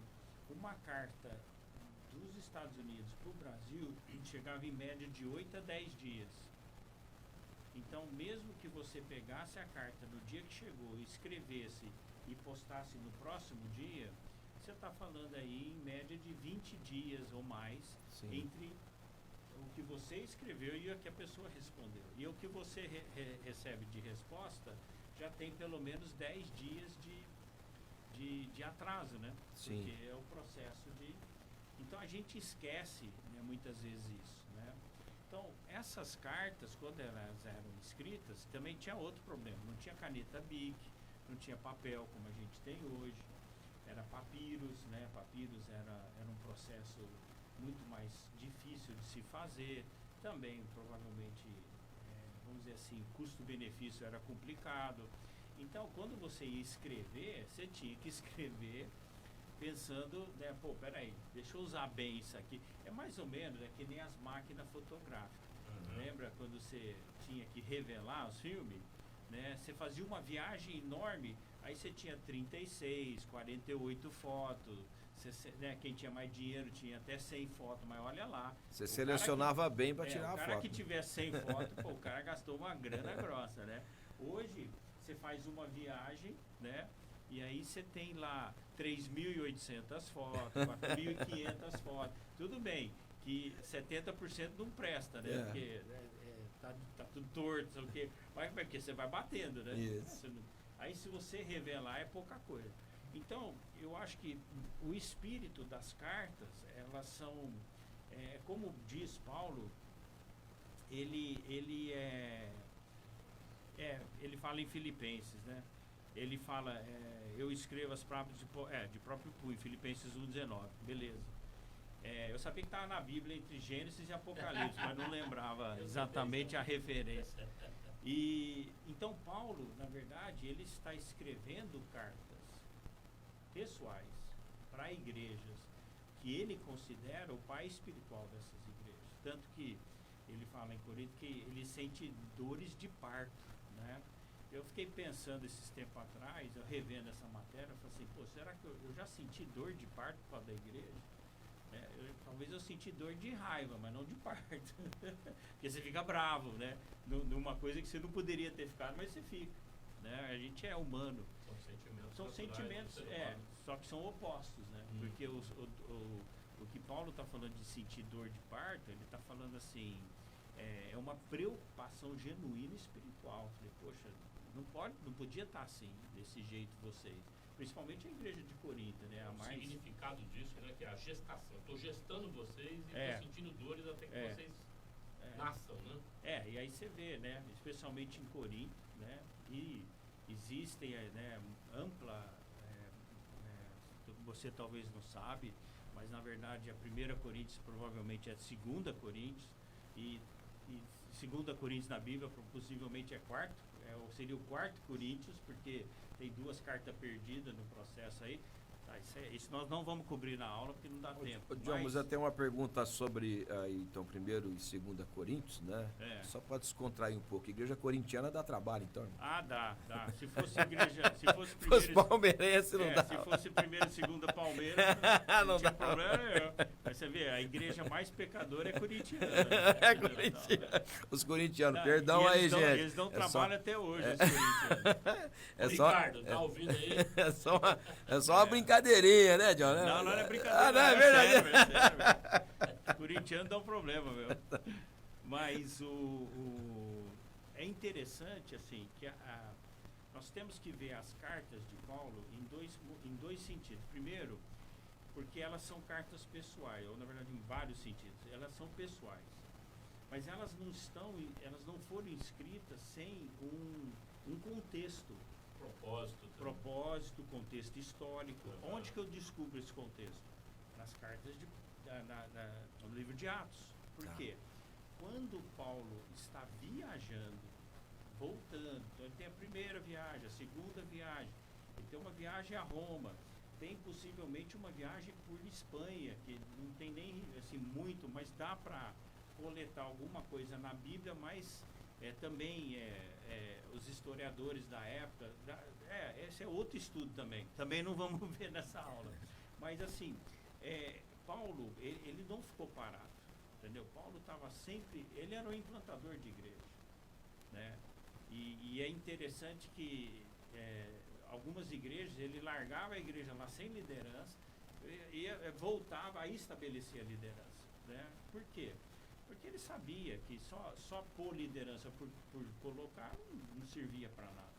S5: uma carta dos Estados Unidos para o Brasil, chegava em média de 8 a 10 dias. Então, mesmo que você pegasse a carta no dia que chegou, escrevesse e postasse no próximo dia, você está falando aí em média de 20 dias ou mais. Sim. Entre o que você escreveu e o que a pessoa respondeu. E o que você recebe de resposta já tem pelo menos 10 dias de atraso, né?
S1: Sim.
S5: Porque é o processo de... Então a gente esquece, né, muitas vezes isso, né? Então essas cartas, quando elas eram escritas, também tinha outro problema. Não tinha caneta Bic, não tinha papel como a gente tem hoje. Era papiros, né? Papiros era um processo muito mais difícil de se fazer. Também, provavelmente, vamos dizer assim, custo-benefício era complicado. Então, quando você ia escrever, você tinha que escrever pensando, né, peraí, deixa eu usar bem isso aqui. É mais ou menos que nem as máquinas fotográficas.
S4: Uhum.
S5: Lembra quando você tinha que revelar os filmes? Né? Você fazia uma viagem enorme, aí você tinha 36, 48 fotos. Né, quem tinha mais dinheiro tinha até 100 fotos, mas olha lá.
S1: Você selecionava bem para tirar a foto.
S5: O cara que tiver 100 fotos, o cara gastou uma grana grossa, né? Hoje, você faz uma viagem, né? E aí você tem lá 3.800 fotos, 4.500 fotos. Tudo bem, que 70% não presta, né? Porque tá tudo torto, sei o quê. Mas porque você vai batendo, né?
S1: Isso.
S5: Aí se você revelar é pouca coisa. Então, eu acho que o espírito das cartas, elas são, como diz Paulo, ele fala em Filipenses, né? ele fala, eu escrevo as palavras de próprio punho, Filipenses 1,19, beleza. Eu sabia que estava na Bíblia entre Gênesis e Apocalipse, mas não lembrava exatamente a referência. E então Paulo, na verdade, ele está escrevendo cartas pessoais para igrejas que ele considera o pai espiritual dessas igrejas. Tanto que ele fala em Corinto que ele sente dores de parto, né? Eu fiquei pensando esses tempos atrás, eu revendo essa matéria, eu falei assim, pô, será que eu já senti dor de parto por causa da igreja? Talvez eu senti dor de raiva, mas não de parto. Porque você fica bravo, né? Numa coisa que você não poderia ter ficado, mas você fica. Né? A gente é humano. São sentimentos, só que são opostos, né? Porque o que Paulo está falando de sentir dor de parto, ele está falando assim, é uma preocupação genuína espiritual. Falei, poxa, não podia estar assim, desse jeito vocês. Principalmente a igreja de Corinto, né?
S4: O significado disso, né? Que é a gestação. Estou gestando vocês e estou sentindo dores até que vocês nasçam, né?
S5: E aí você vê, né? Especialmente em Corinto, né? E existem, né? Ampla, você talvez não sabe, mas na verdade a 1 Coríntios provavelmente é a 2 Coríntios e 2 Coríntios na Bíblia possivelmente é quarto, seria o 4 Coríntios, porque tem 2 cartas perdidas no processo aí. Tá, isso nós não vamos cobrir na aula porque não dá tempo.
S1: John, mas eu tenho uma pergunta sobre então 1 e 2 Coríntios, né? Só para descontrair um pouco. Igreja corintiana dá trabalho, então.
S5: Ah, dá. Se fosse igreja, se fosse
S1: primeiro, palmeirense não dá.
S5: Se fosse 1º e 2 Palmeiras, não tinha problema. Mas você vê, a igreja mais pecadora é corintiana.
S1: É corintiana. Os corintianos, perdão aí, gente.
S5: Eles dão trabalho até hoje, os corintianos.
S4: Ricardo, tá ouvindo aí?
S1: É só uma brincadeirinha, né, John?
S5: Não é brincadeira.
S1: Não, é verdade.
S5: Sério. Corintiano dá um problema, meu. Mas é interessante, assim, que nós temos que ver as cartas de Paulo em dois sentidos. Primeiro, porque elas são cartas pessoais, ou na verdade em vários sentidos. Elas são pessoais. Mas elas não foram escritas sem um contexto. Propósito, contexto histórico. Onde que eu descubro esse contexto? Nas cartas no livro de Atos. Por quê? Quando Paulo está viajando, voltando, então ele tem a primeira viagem, a segunda viagem, ele tem uma viagem a Roma, tem possivelmente uma viagem por Espanha, que não tem nem assim muito, mas dá para coletar alguma coisa na Bíblia, mas também os historiadores da época, esse é outro estudo também não vamos ver nessa aula, mas assim, Paulo, ele não ficou parado, entendeu? Paulo estava sempre, ele era um implantador de igreja, né? E é interessante que algumas igrejas, ele largava a igreja lá sem liderança e voltava a estabelecer a liderança, né? Por quê? Porque ele sabia que só pôr liderança por colocar não servia para nada.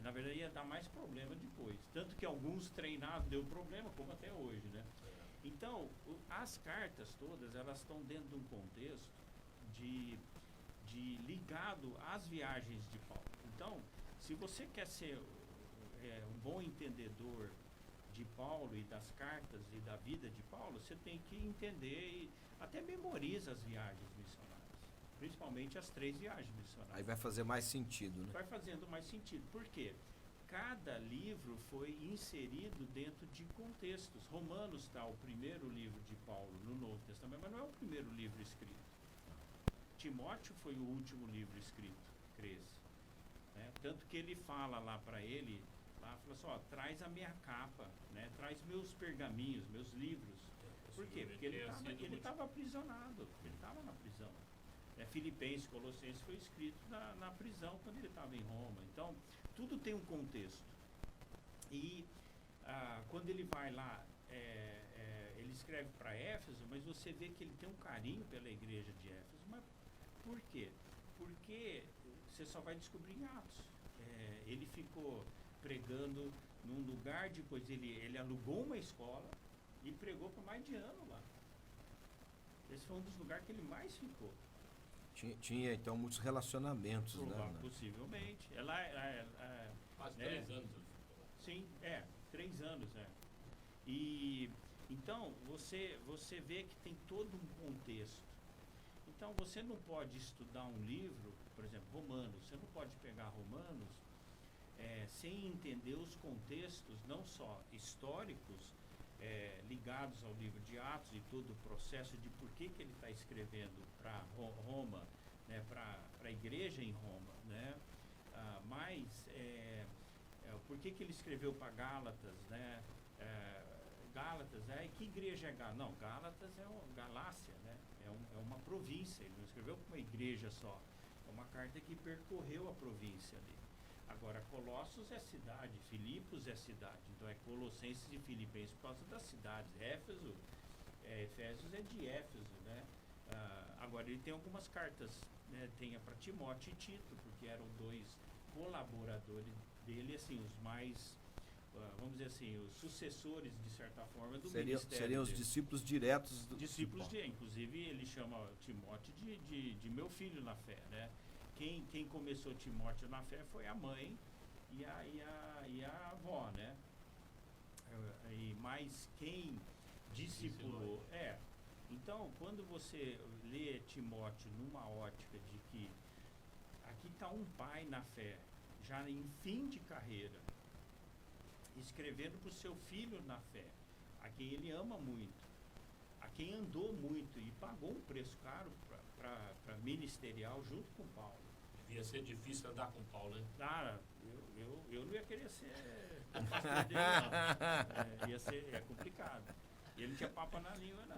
S5: Na verdade ia dar mais problema depois. Tanto que alguns treinados deu problema, como até hoje, né? Então, as cartas todas, elas estão dentro de um contexto de ligado às viagens de Paulo. Então, se você quer ser um bom entendedor de Paulo e das cartas e da vida de Paulo, você tem que entender e até memoriza as viagens missionárias, principalmente as 3 viagens missionárias.
S1: Aí vai fazer mais sentido, né?
S5: Vai fazendo mais sentido. Por quê? Cada livro foi inserido dentro de contextos. Romanos está o primeiro livro de Paulo no Novo Testamento, mas não é o primeiro livro escrito. Timóteo foi o último livro escrito, cresce. Né? Tanto que ele fala lá para ele, fala assim, ó, traz a minha capa, né? Traz meus pergaminhos, meus livros. Por quê? Porque ele estava aprisionado, ele estava na prisão. Filipenses, Colossenses foi escrito na prisão quando ele estava em Roma. Então, tudo tem um contexto. E quando ele vai lá, ele escreve para Éfeso, mas você vê que ele tem um carinho pela igreja de Éfeso. Mas por quê? Porque você só vai descobrir em Atos. Ele ficou pregando num lugar, depois ele alugou uma escola e pregou por mais de ano lá. Esse foi um dos lugares que ele mais ficou.
S1: Tinha então muitos relacionamentos, né?
S5: Possivelmente.
S4: Quase
S5: né?
S4: 3 anos ele ficou lá.
S5: Sim, 3 anos, E então você vê que tem todo um contexto. Então você não pode estudar um livro, por exemplo, Romanos, você não pode pegar Romanos sem entender os contextos, não só históricos, ligados ao livro de Atos e todo o processo de por que ele está escrevendo para Roma, né, para a igreja em Roma, né? Mas por que ele escreveu para Gálatas, né? Gálatas, que igreja é Gálatas? Não, Gálatas é Galácia, né? É uma província, ele não escreveu para uma igreja só, é uma carta que percorreu a província ali. Agora, Colossos é cidade, Filipos é cidade, então é Colossenses e Filipenses por causa das cidades. Efésios é de Éfeso, né? Agora, ele tem algumas cartas, né? Tem para Timóteo e Tito, porque eram 2 colaboradores dele, assim, os mais, vamos dizer assim, os sucessores, de certa forma, do ministério.
S1: Seriam os
S5: dele.
S1: discípulos diretos do
S5: Discípulos de, inclusive ele chama Timóteo de meu filho na fé, né? Quem começou Timóteo na fé foi a mãe e a avó, né? Mas quem discipulou então quando você lê Timóteo numa ótica de que aqui está um pai na fé, já em fim de carreira, escrevendo para o seu filho na fé, a quem ele ama muito, a quem andou muito e pagou um preço caro para ministerial junto com Paulo.
S4: Devia ser difícil andar com Paulo, né?
S5: Eu não ia querer ser pastor dele, não. Ia ser complicado. E ele não tinha papo na língua, não.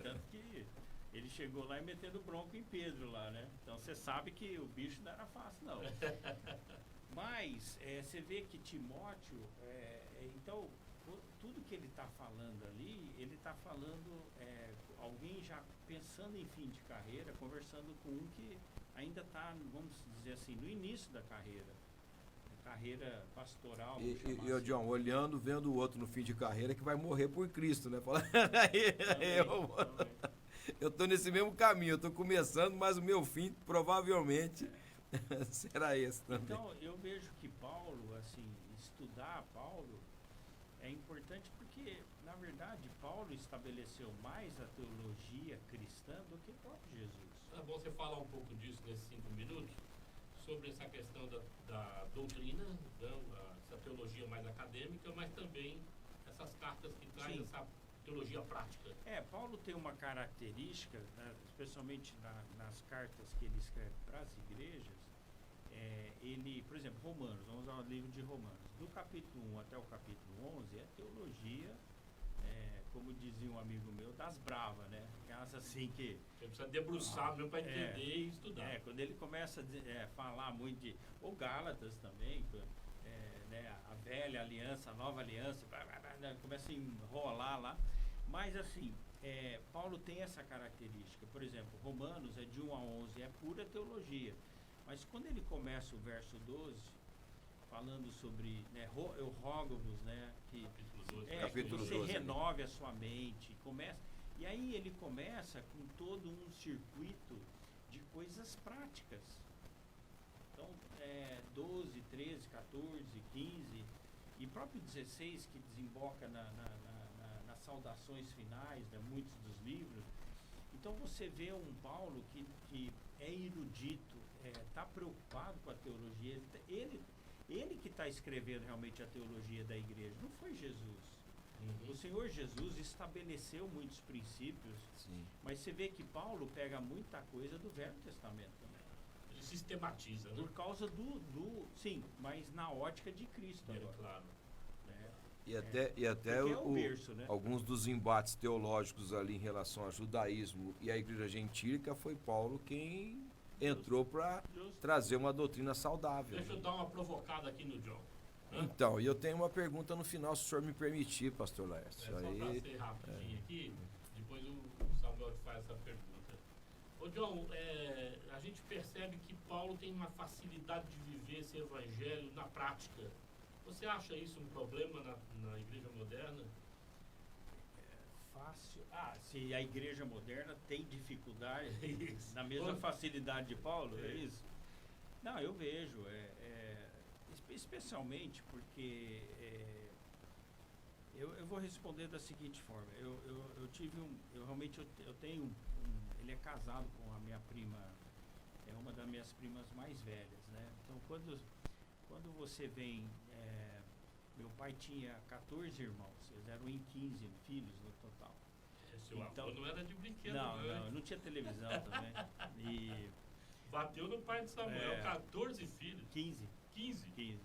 S5: Tanto que ele chegou lá e metendo bronco em Pedro lá, né? Então você sabe que o bicho não era fácil, não. Mas você vê que Timóteo, então, tudo que ele está falando ali, ele está falando, alguém já pensando em fim de carreira, conversando com um que ainda está, vamos dizer assim, no início da carreira pastoral.
S1: E John, olhando, vendo o outro no fim de carreira que vai morrer por Cristo, né? Falando, eu tô nesse mesmo caminho, eu tô começando, mas o meu fim provavelmente será esse também.
S5: Então, eu vejo que Paulo, assim, estudar Paulo é importante porque, na verdade, Paulo estabeleceu mais a teologia cristã do que o próprio Jesus.
S4: É bom você falar um pouco disso nesses 5 minutos, sobre essa questão da doutrina, essa teologia mais acadêmica, mas também essas cartas que trazem essa teologia prática.
S5: Paulo tem uma característica, né, especialmente nas cartas que ele escreve para as igrejas, ele, por exemplo, Romanos, vamos ao livro de Romanos, do capítulo 1 até o capítulo 11 é teologia, como dizia um amigo meu, das bravas, né? Aquelas assim que...
S4: Você precisa debruçar mesmo para entender e estudar.
S5: Quando ele começa a falar muito de... Ou Gálatas também, né, a velha aliança, a nova aliança, começa a enrolar lá. Mas assim, Paulo tem essa característica. Por exemplo, Romanos é de 1 a 11, é pura teologia. Mas quando ele começa o verso 12, falando sobre, né, eu rogo-vos, né, que
S1: Capítulo
S5: você
S1: 12,
S5: renove a sua mente, e aí ele começa com todo um circuito de coisas práticas. Então, 12, 13, 14, 15 e próprio 16, que desemboca nas saudações finais de muitos dos livros. Então você vê um Paulo que é erudito, está preocupado com a teologia, ele que está escrevendo realmente a teologia da igreja, não foi Jesus. O Senhor Jesus estabeleceu muitos princípios, mas você vê que Paulo pega muita coisa do Velho Testamento também.
S4: Ele sistematiza, né?
S5: Por causa sim, mas na ótica de Cristo agora.
S4: Claro.
S5: Né?
S1: E até
S5: o berço, né?
S1: alguns dos embates teológicos ali em relação ao judaísmo e à igreja gentílica foi Paulo quem entrou para trazer uma doutrina saudável.
S4: Deixa eu dar uma provocada aqui no John.
S1: Então, e eu tenho uma pergunta no final, se o senhor me permitir, pastor Laércio.
S4: Só para ser rapidinho aqui, depois o Samuel te faz essa pergunta. Ô John, a gente percebe que Paulo tem uma facilidade de viver esse evangelho na prática. Você acha isso um problema na igreja moderna?
S5: Fácil. Se a igreja moderna tem dificuldade na mesma facilidade de Paulo, é isso? Não, eu vejo. especialmente porque eu vou responder da seguinte forma. Eu tive eu tenho ele é casado com a minha prima, é uma das minhas primas mais velhas, né? Então quando você vem, meu pai tinha 14 irmãos, eles eram em 15 filhos no total.
S4: Seu avô não era de brinquedo,
S5: não tinha televisão também. E
S4: bateu no pai de Samuel, 14 filhos.
S5: 15.
S4: 15.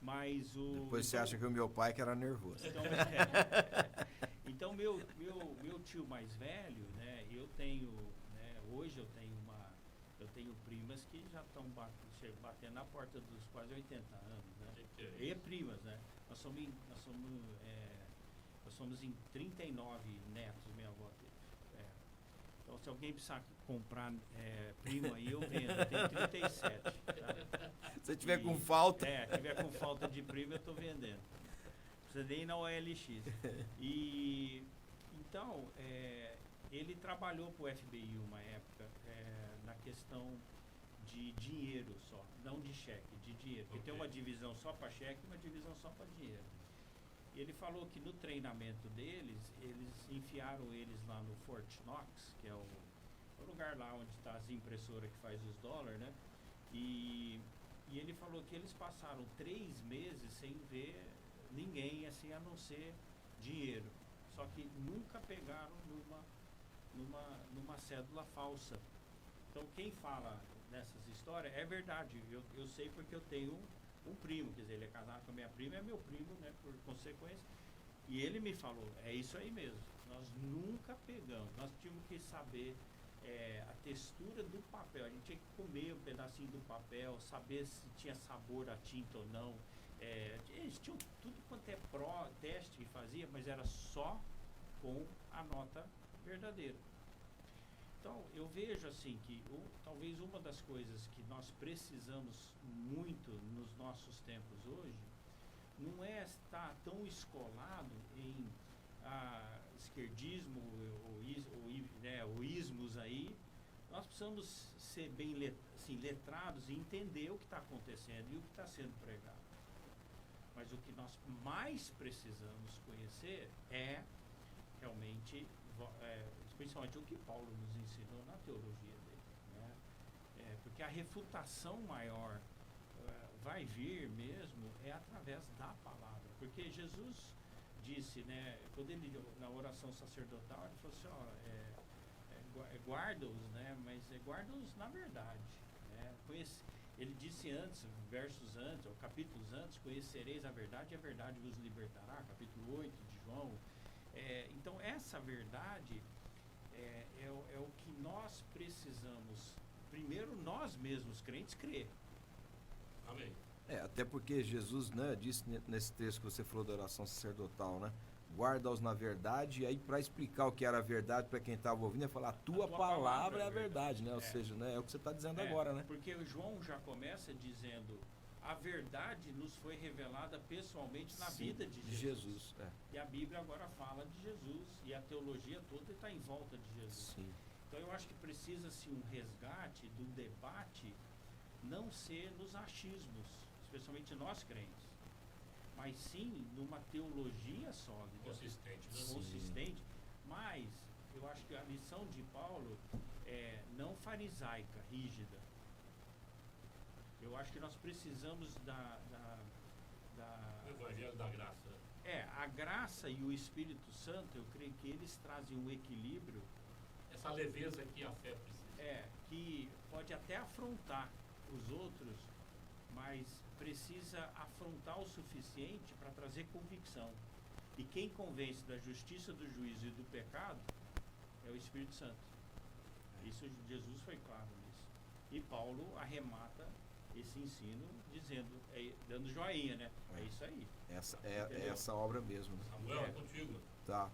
S5: Mas o...
S1: Depois você acha que o meu pai que era nervoso.
S5: Então meu tio mais velho, né, eu tenho, né, hoje eu tenho primas que já estão batendo na porta dos quase 80 anos, né? E primas, né? Nós somos em 39 netos, minha avó teve. Então se alguém precisar comprar primo aí, eu vendo, eu tenho 37. Tá?
S1: Se tiver com falta.
S5: Tiver com falta de primo, eu estou vendendo. Não precisa nem na OLX. E então, ele trabalhou para o FBI uma época na questão de dinheiro só, não de cheque, de dinheiro. Porque tem uma divisão só para cheque e uma divisão só para dinheiro. E ele falou que no treinamento deles, eles enfiaram eles lá no Fort Knox, que é o lugar lá onde está as impressoras que faz os dólares, né? E ele falou que eles passaram 3 meses sem ver ninguém, assim, a não ser dinheiro. Só que nunca pegaram numa cédula falsa. Então quem fala nessas histórias é verdade. Eu sei porque eu tenho um primo, quer dizer, ele é casado com a minha prima, é meu primo, né, por consequência. E ele me falou, é isso aí mesmo. Nós nunca pegamos. Nós tínhamos que saber a textura do papel. A gente tinha que comer um pedacinho do papel, saber se tinha sabor a tinta ou não. Eles tinham tudo quanto é teste que fazia, mas era só com a nota verdadeira. Então, eu vejo assim que talvez uma das coisas que nós precisamos muito nos nossos tempos hoje não é estar tão escolado em esquerdismo ou ismos aí. Nós precisamos ser bem letrados e entender o que está acontecendo e o que está sendo pregado. Mas o que nós mais precisamos conhecer é realmente, principalmente o que Paulo nos ensinou na teologia dele, né? Porque a refutação maior vai vir mesmo através da palavra. Porque Jesus disse, né, quando ele, na oração sacerdotal, ele falou assim, guarda-os, né, mas guarda-os na verdade, né? Ele disse antes, versos antes, ou capítulos antes, conhecereis a verdade e a verdade vos libertará, capítulo 8 de João. Então essa verdade é o que nós precisamos, primeiro nós mesmos, crentes, crer.
S4: Amém.
S1: Até porque Jesus, né, disse nesse texto que você falou da oração sacerdotal, né? Guarda-os na verdade, e aí para explicar o que era a verdade para quem estava ouvindo, é falar, a tua palavra é a verdade, né? Ou seja, né, é o que você está dizendo agora, né?
S5: Porque o João já começa dizendo, a verdade nos foi revelada pessoalmente na vida de Jesus. E a Bíblia agora fala de Jesus, e a teologia toda está em volta de Jesus.
S1: Sim.
S5: Então eu acho que precisa-se um resgate do debate, não ser nos achismos, especialmente nós crentes, mas sim numa teologia sólida, consistente. Mas eu acho que a lição de Paulo é não farisaica, rígida. Eu acho que nós precisamos
S4: O Evangelho da Graça.
S5: A graça e o Espírito Santo, eu creio que eles trazem um equilíbrio.
S4: Essa leveza que a fé precisa.
S5: Que pode até afrontar os outros, mas precisa afrontar o suficiente para trazer convicção. E quem convence da justiça, do juízo e do pecado é o Espírito Santo. Isso Jesus foi claro nisso. E Paulo arremata esse ensino dizendo, dando joinha, né? É isso aí.
S1: Essa obra mesmo. Né?
S4: Samuel, é contigo.
S1: Tá.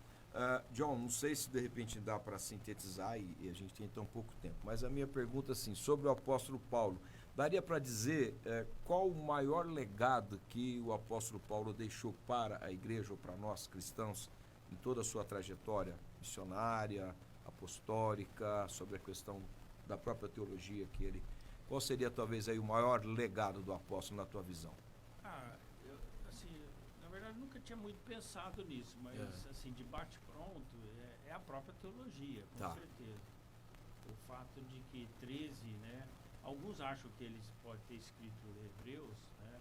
S1: John, não sei se de repente dá para sintetizar e a gente tem tão pouco tempo, mas a minha pergunta assim, sobre o apóstolo Paulo, daria para dizer qual o maior legado que o apóstolo Paulo deixou para a igreja ou para nós cristãos em toda a sua trajetória missionária, apostólica, sobre a questão da própria teologia que ele... Qual seria talvez aí o maior legado do apóstolo na tua visão?
S5: nunca tinha muito pensado nisso, mas assim, de bate-pronto, é a própria teologia, com
S1: Tá.
S5: certeza. O fato de que 13, né? Alguns acham que eles podem ter escrito Hebreus, né?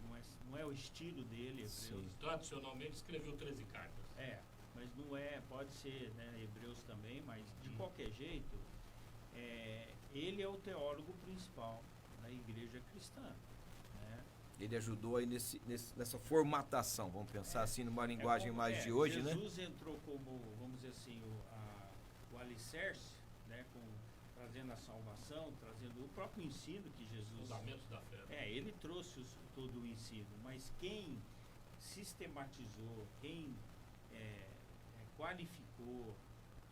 S5: Mas não é o estilo dele, Hebreus.
S1: Sim.
S4: Tradicionalmente escreveu 13 cartas.
S5: Mas não é, pode ser, né, Hebreus também, mas de qualquer jeito, ele é o teólogo principal da igreja cristã, né?
S1: Ele ajudou aí nessa formatação, vamos pensar assim, numa linguagem
S5: como-
S1: mais de hoje, né?
S5: Jesus entrou como, vamos dizer assim, o alicerce, né, trazendo a salvação, trazendo o próprio ensino que Jesus...
S4: Fundamentos da fé.
S5: Ele trouxe todo o ensino, mas quem sistematizou, quem qualificou,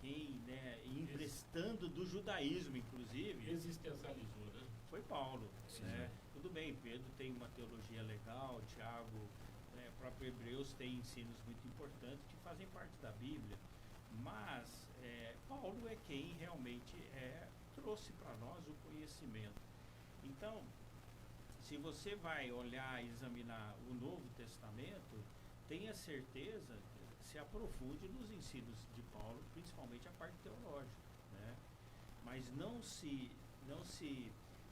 S5: quem, né, emprestando do judaísmo, inclusive,
S4: Existencializou, né?
S5: foi Paulo.
S1: Sim.
S5: Né? Tudo bem, Pedro tem uma teologia legal, Tiago, né, o próprio Hebreus tem ensinos muito importantes que fazem parte da Bíblia, mas Paulo é quem realmente trouxe para nós o conhecimento. Então, se você vai olhar e examinar o Novo Testamento, tenha certeza, se aprofunde nos ensinos de Paulo, principalmente a parte teológica, né? Mas não se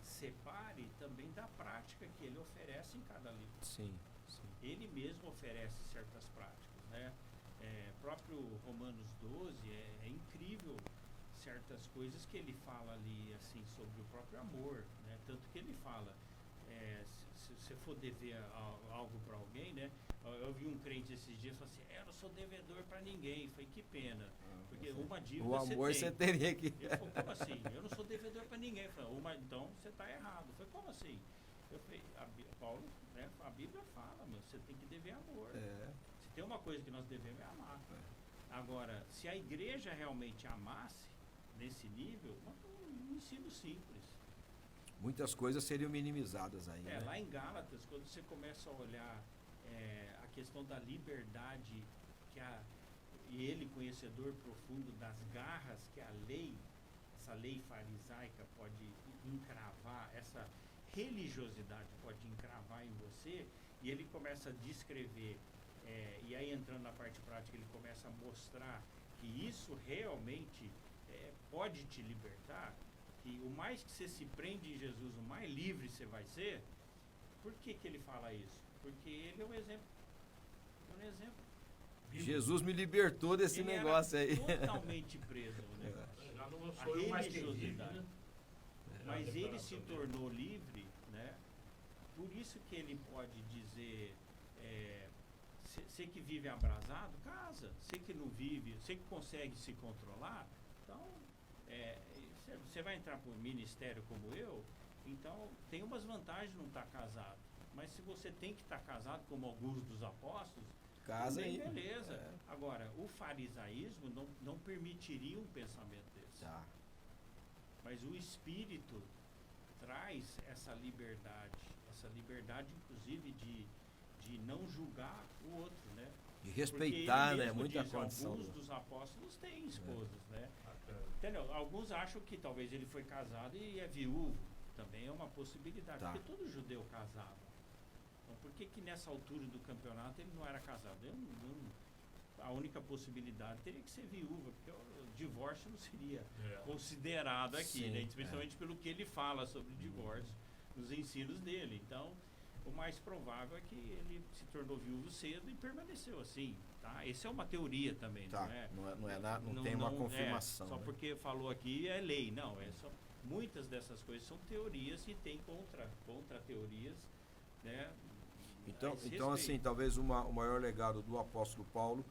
S5: separe também da prática que ele oferece em cada livro.
S1: Sim.
S5: Ele mesmo oferece certas práticas, né? Próprio Romanos 12 é incrível certas coisas que ele fala ali, assim, sobre o próprio amor, né? Tanto que ele fala, se você for dever algo para alguém, né? Eu vi um crente esses dias falando assim, eu não sou devedor para ninguém. Falei, que pena, porque uma dívida
S1: O amor você teria que...
S5: Ele falou, como assim? Eu não sou devedor para ninguém. Eu falei, então você está errado. Eu falei, como assim? Eu falei, Paulo, né, a Bíblia fala, você tem que dever amor. Se tem uma coisa que nós devemos é amar. Agora, se a igreja realmente amasse nesse nível, um ensino simples.
S1: Muitas coisas seriam minimizadas aí, né?
S5: Lá em Gálatas, quando você começa a olhar a questão da liberdade, e ele, conhecedor profundo das garras que a lei, essa lei farisaica pode encravar, essa religiosidade pode encravar em você, e ele começa a descrever, e aí entrando na parte prática, ele começa a mostrar que isso realmente pode te libertar, que o mais que você se prende em Jesus, o mais livre você vai ser. Por que ele fala isso? Porque ele é um exemplo.
S1: Jesus me libertou desse
S5: Ele
S1: negócio
S5: era
S1: aí.
S5: totalmente preso no negócio.
S4: Já não
S5: A
S4: sou eu mais quem vive,
S5: religiosidade.
S4: né?
S5: Mas
S4: A
S5: ele
S4: declaração
S5: se
S4: dele.
S5: tornou livre, né? Por isso que ele pode dizer, você que vive abrasado, casa. Você que não vive, você que consegue se controlar, então, você vai entrar para um ministério como eu, então tem umas vantagens de não estar casado. Mas se você tem que estar casado, como alguns dos apóstolos,
S1: Casa
S5: também
S1: aí.
S5: beleza. Agora, o farisaísmo não permitiria um pensamento desse.
S1: Tá.
S5: Mas o Espírito traz essa liberdade inclusive de não julgar o outro, né?
S1: E
S5: Porque
S1: respeitar,
S5: ele
S1: né?
S5: mesmo
S1: Muita
S5: diz,
S1: condição.
S5: alguns dos apóstolos têm esposas, né?
S4: Bacana.
S5: Entendeu? Alguns acham que talvez ele foi casado e é viúvo. Também é uma possibilidade,
S1: Tá.
S5: porque todo judeu casava. Então, por que nessa altura do campeonato ele não era casado? A única possibilidade teria que ser viúva, porque o divórcio não seria considerado aqui,
S1: Sim,
S5: né? Especialmente pelo que ele fala sobre divórcio nos ensinos dele. Então, o mais provável é que ele se tornou viúvo cedo e permaneceu assim, tá? Essa é uma teoria também,
S1: Tá. Não tem uma confirmação.
S5: Só
S1: né?
S5: porque falou aqui é lei, não. Muitas dessas coisas são teorias e tem contra-teorias, né?
S1: Então,
S5: A esse
S1: assim,
S5: respeito.
S1: talvez o maior legado do apóstolo Paulo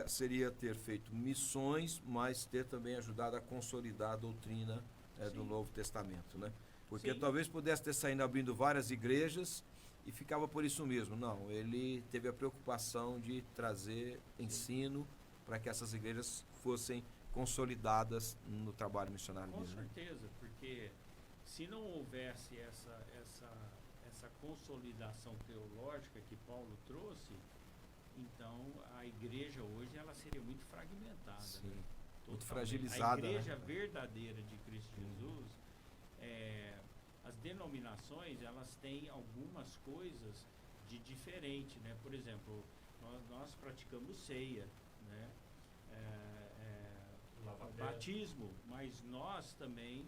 S1: seria ter feito missões, mas ter também ajudado a consolidar a doutrina do
S5: Sim.
S1: Novo Testamento, né? Porque
S5: Sim.
S1: talvez pudesse ter saído abrindo várias igrejas e ficava por isso mesmo. Não, ele teve a preocupação de trazer ensino para que essas igrejas fossem consolidadas no trabalho missionário
S5: Com
S1: dele. né?
S5: certeza, porque se não houvesse essa consolidação teológica que Paulo trouxe, então a igreja hoje ela seria muito fragmentada.
S1: Sim,
S5: né?
S1: muito
S5: Totalmente.
S1: fragilizada.
S5: A igreja
S1: né?
S5: verdadeira de Cristo Jesus, as denominações elas têm algumas coisas de diferente, né? Por exemplo, nós praticamos ceia, né? Batismo, mas nós também,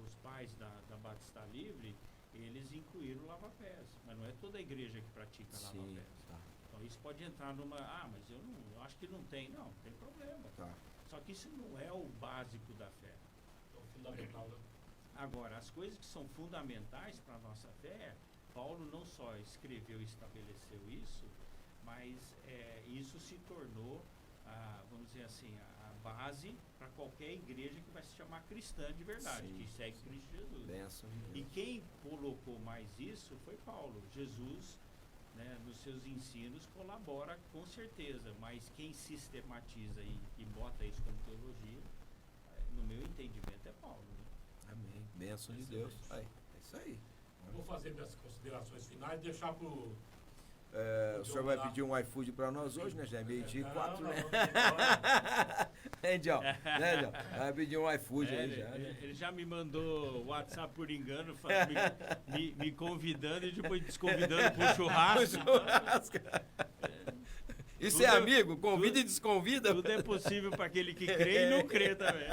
S5: os pais da Batista Livre, eles incluíram o lava-pés, mas não é toda a igreja que pratica lava-pés.
S1: Tá.
S5: Então isso pode entrar numa, mas eu acho que não tem problema.
S1: Tá.
S5: Só que isso não é o básico da fé.
S4: Então, fundamental, né?
S5: Agora, as coisas que são fundamentais para a nossa fé, Paulo não só escreveu e estabeleceu isso, mas isso se tornou, vamos dizer assim, a base para qualquer igreja que vai se chamar cristã de verdade,
S1: Sim,
S5: que segue Cristo Jesus.
S1: Benção de
S5: E
S1: Deus.
S5: quem colocou mais isso foi Paulo. Jesus, né, nos seus ensinos, colabora com certeza, mas quem sistematiza e bota isso como teologia, no meu entendimento, é Paulo. Né?
S1: Amém. Benção de Deus. Aí, é isso aí.
S4: Vou fazer minhas considerações finais e deixar para o...
S1: O senhor vai pedir um iFood para nós hoje, né? Já é meio-dia e 4, né? Hein, John? Né, John? Vai pedir um iFood aí já. Né?
S5: Ele já me mandou WhatsApp por engano, me convidando e depois desconvidando pro churrasco.
S1: Isso
S5: Tudo
S1: é amigo? Convida e desconvida?
S5: Tudo é possível para aquele que crê e não crê também.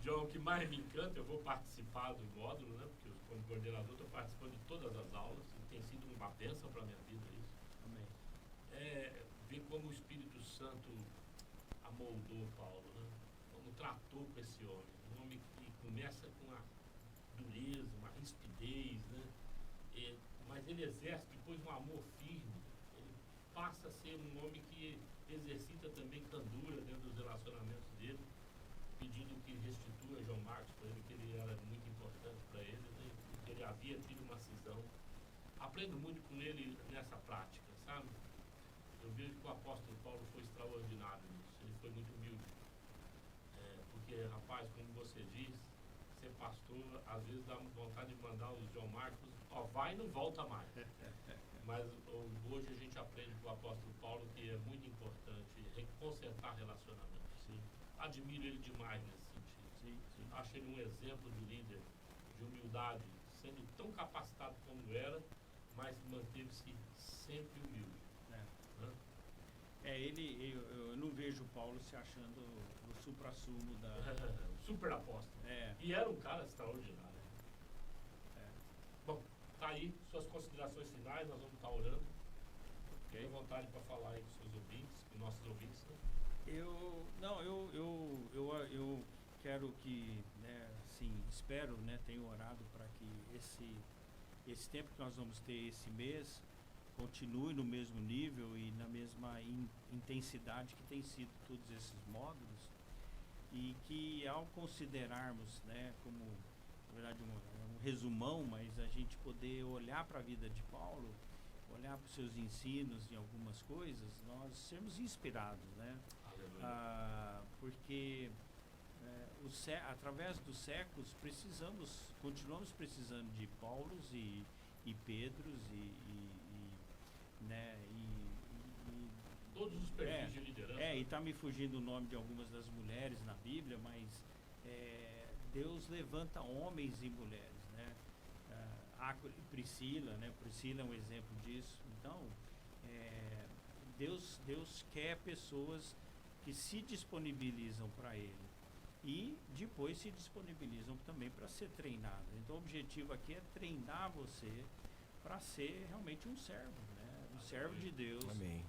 S4: John, o que mais me encanta, eu vou participar do módulo, né? Porque como coordenador estou participando de todas as aulas e tem sido uma bênção para a minha vida isso.
S5: Amém.
S4: Ver como o Espírito Santo amoldou Paulo, né? Como tratou com esse homem. Um homem que começa com uma dureza, uma rispidez, né? Mas ele exerce depois um amor firme. Ele passa a ser um homem que exercita também candura dentro dos relacionamentos dele, pedindo que restitua João Marcos para ele, que ele era muito importante para ele, né? Que ele havia tido uma cisão. Aprendo muito com ele nessa prática, sabe? Eu vejo que o apóstolo Paulo foi extraordinário nisso, ele foi muito humilde. Porque, rapaz, como você diz, ser pastor, às vezes dá vontade de mandar o João Marcos, vai e não volta mais. Mas hoje a gente aprende com o apóstolo Paulo que é muito importante consertar relacionamentos.
S5: Sim.
S4: Admiro ele demais nesse sentido.
S5: Sim.
S4: Acho ele um exemplo de líder, de humildade, sendo tão capacitado como era, mas manteve-se sempre humilde.
S5: Eu não vejo o Paulo se achando o supra-sumo da...
S4: Super apóstolo. E era um cara extraordinário. Bom, tá aí, suas considerações finais, nós vamos estar orando. Fique à vontade para falar aí com seus ouvintes, com nossos ouvintes. Né?
S5: Eu quero que, né, assim, espero, né, tenho orado para que esse tempo que nós vamos ter esse mês continue no mesmo nível e na mesma intensidade que tem sido todos esses módulos, e que ao considerarmos, né, como, na verdade, um resumão, mas a gente poder olhar para a vida de Paulo, olhar para os seus ensinos em algumas coisas, nós sermos inspirados, né? Porque através dos séculos continuamos precisando de Paulos e Pedros né,
S4: todos os perfis de liderança.
S5: E está me fugindo o nome de algumas das mulheres na Bíblia, mas Deus levanta homens e mulheres, né? Priscila, né? Priscila é um exemplo disso. Então, Deus quer pessoas que se disponibilizam para Ele e depois se disponibilizam também para ser treinadas. Então, o objetivo aqui é treinar você para ser realmente um servo, né? Um servo de Deus.
S1: Amém.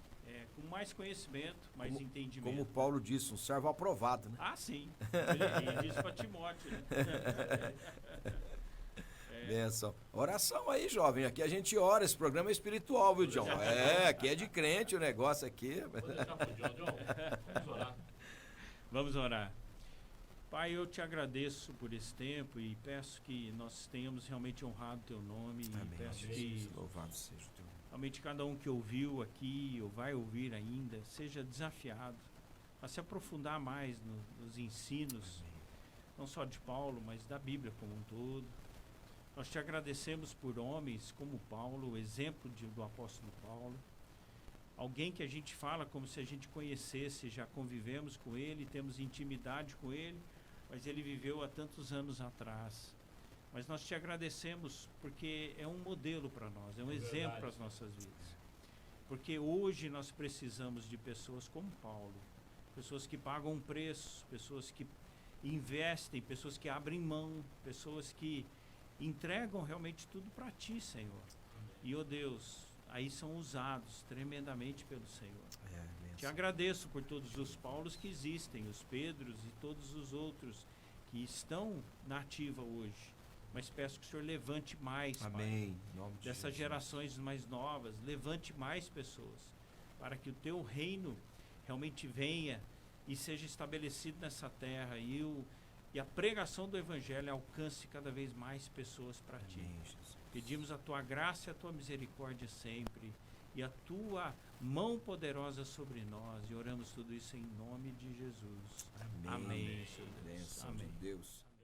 S5: Com mais conhecimento, mais entendimento.
S1: Como Paulo disse, um servo aprovado, né?
S5: Sim. Ele disse para Timóteo. Né?
S1: Benção. Oração aí, jovem. Aqui a gente ora. Esse programa é espiritual, viu, John? Aqui é de crente o negócio aqui.
S4: Vou deixar pro John. Vamos orar.
S5: Vamos orar. Pai, eu te agradeço por esse tempo e peço que nós tenhamos realmente honrado teu nome.
S1: Amém.
S5: E peço
S1: Amém.
S5: que
S1: Louvado seja o teu nome.
S5: realmente cada um que ouviu aqui ou vai ouvir ainda seja desafiado a se aprofundar mais nos ensinos, não só de Paulo, mas da Bíblia como um todo. Nós te agradecemos por homens como Paulo, o exemplo do apóstolo Paulo, alguém que a gente fala como se a gente conhecesse, já convivemos com ele, temos intimidade com ele, mas ele viveu há tantos anos atrás. Mas nós te agradecemos porque é um modelo para nós, é um exemplo
S4: verdade.
S5: para as nossas vidas. Porque hoje nós precisamos de pessoas como Paulo, pessoas que pagam um preço, pessoas que investem, pessoas que abrem mão, pessoas que entregam realmente tudo para ti, Senhor. E, ó Deus, aí são usados tremendamente pelo Senhor. Te agradeço por todos os Paulos que existem, os Pedros e todos os outros que estão na ativa hoje. Mas peço que o Senhor levante mais, Pai,
S1: Amém. Em nome de
S5: dessas
S1: Jesus.
S5: gerações mais novas, levante mais pessoas, para que o teu reino realmente venha e seja estabelecido nessa terra e a pregação do Evangelho alcance cada vez mais pessoas para ti.
S1: Amém, Jesus.
S5: Pedimos a tua graça e a tua misericórdia sempre e a tua mão poderosa sobre nós, e oramos tudo isso em nome de Jesus.
S1: Amém.
S5: Amém, Senhor Deus.
S1: Bênção
S5: Amém.
S1: de Deus.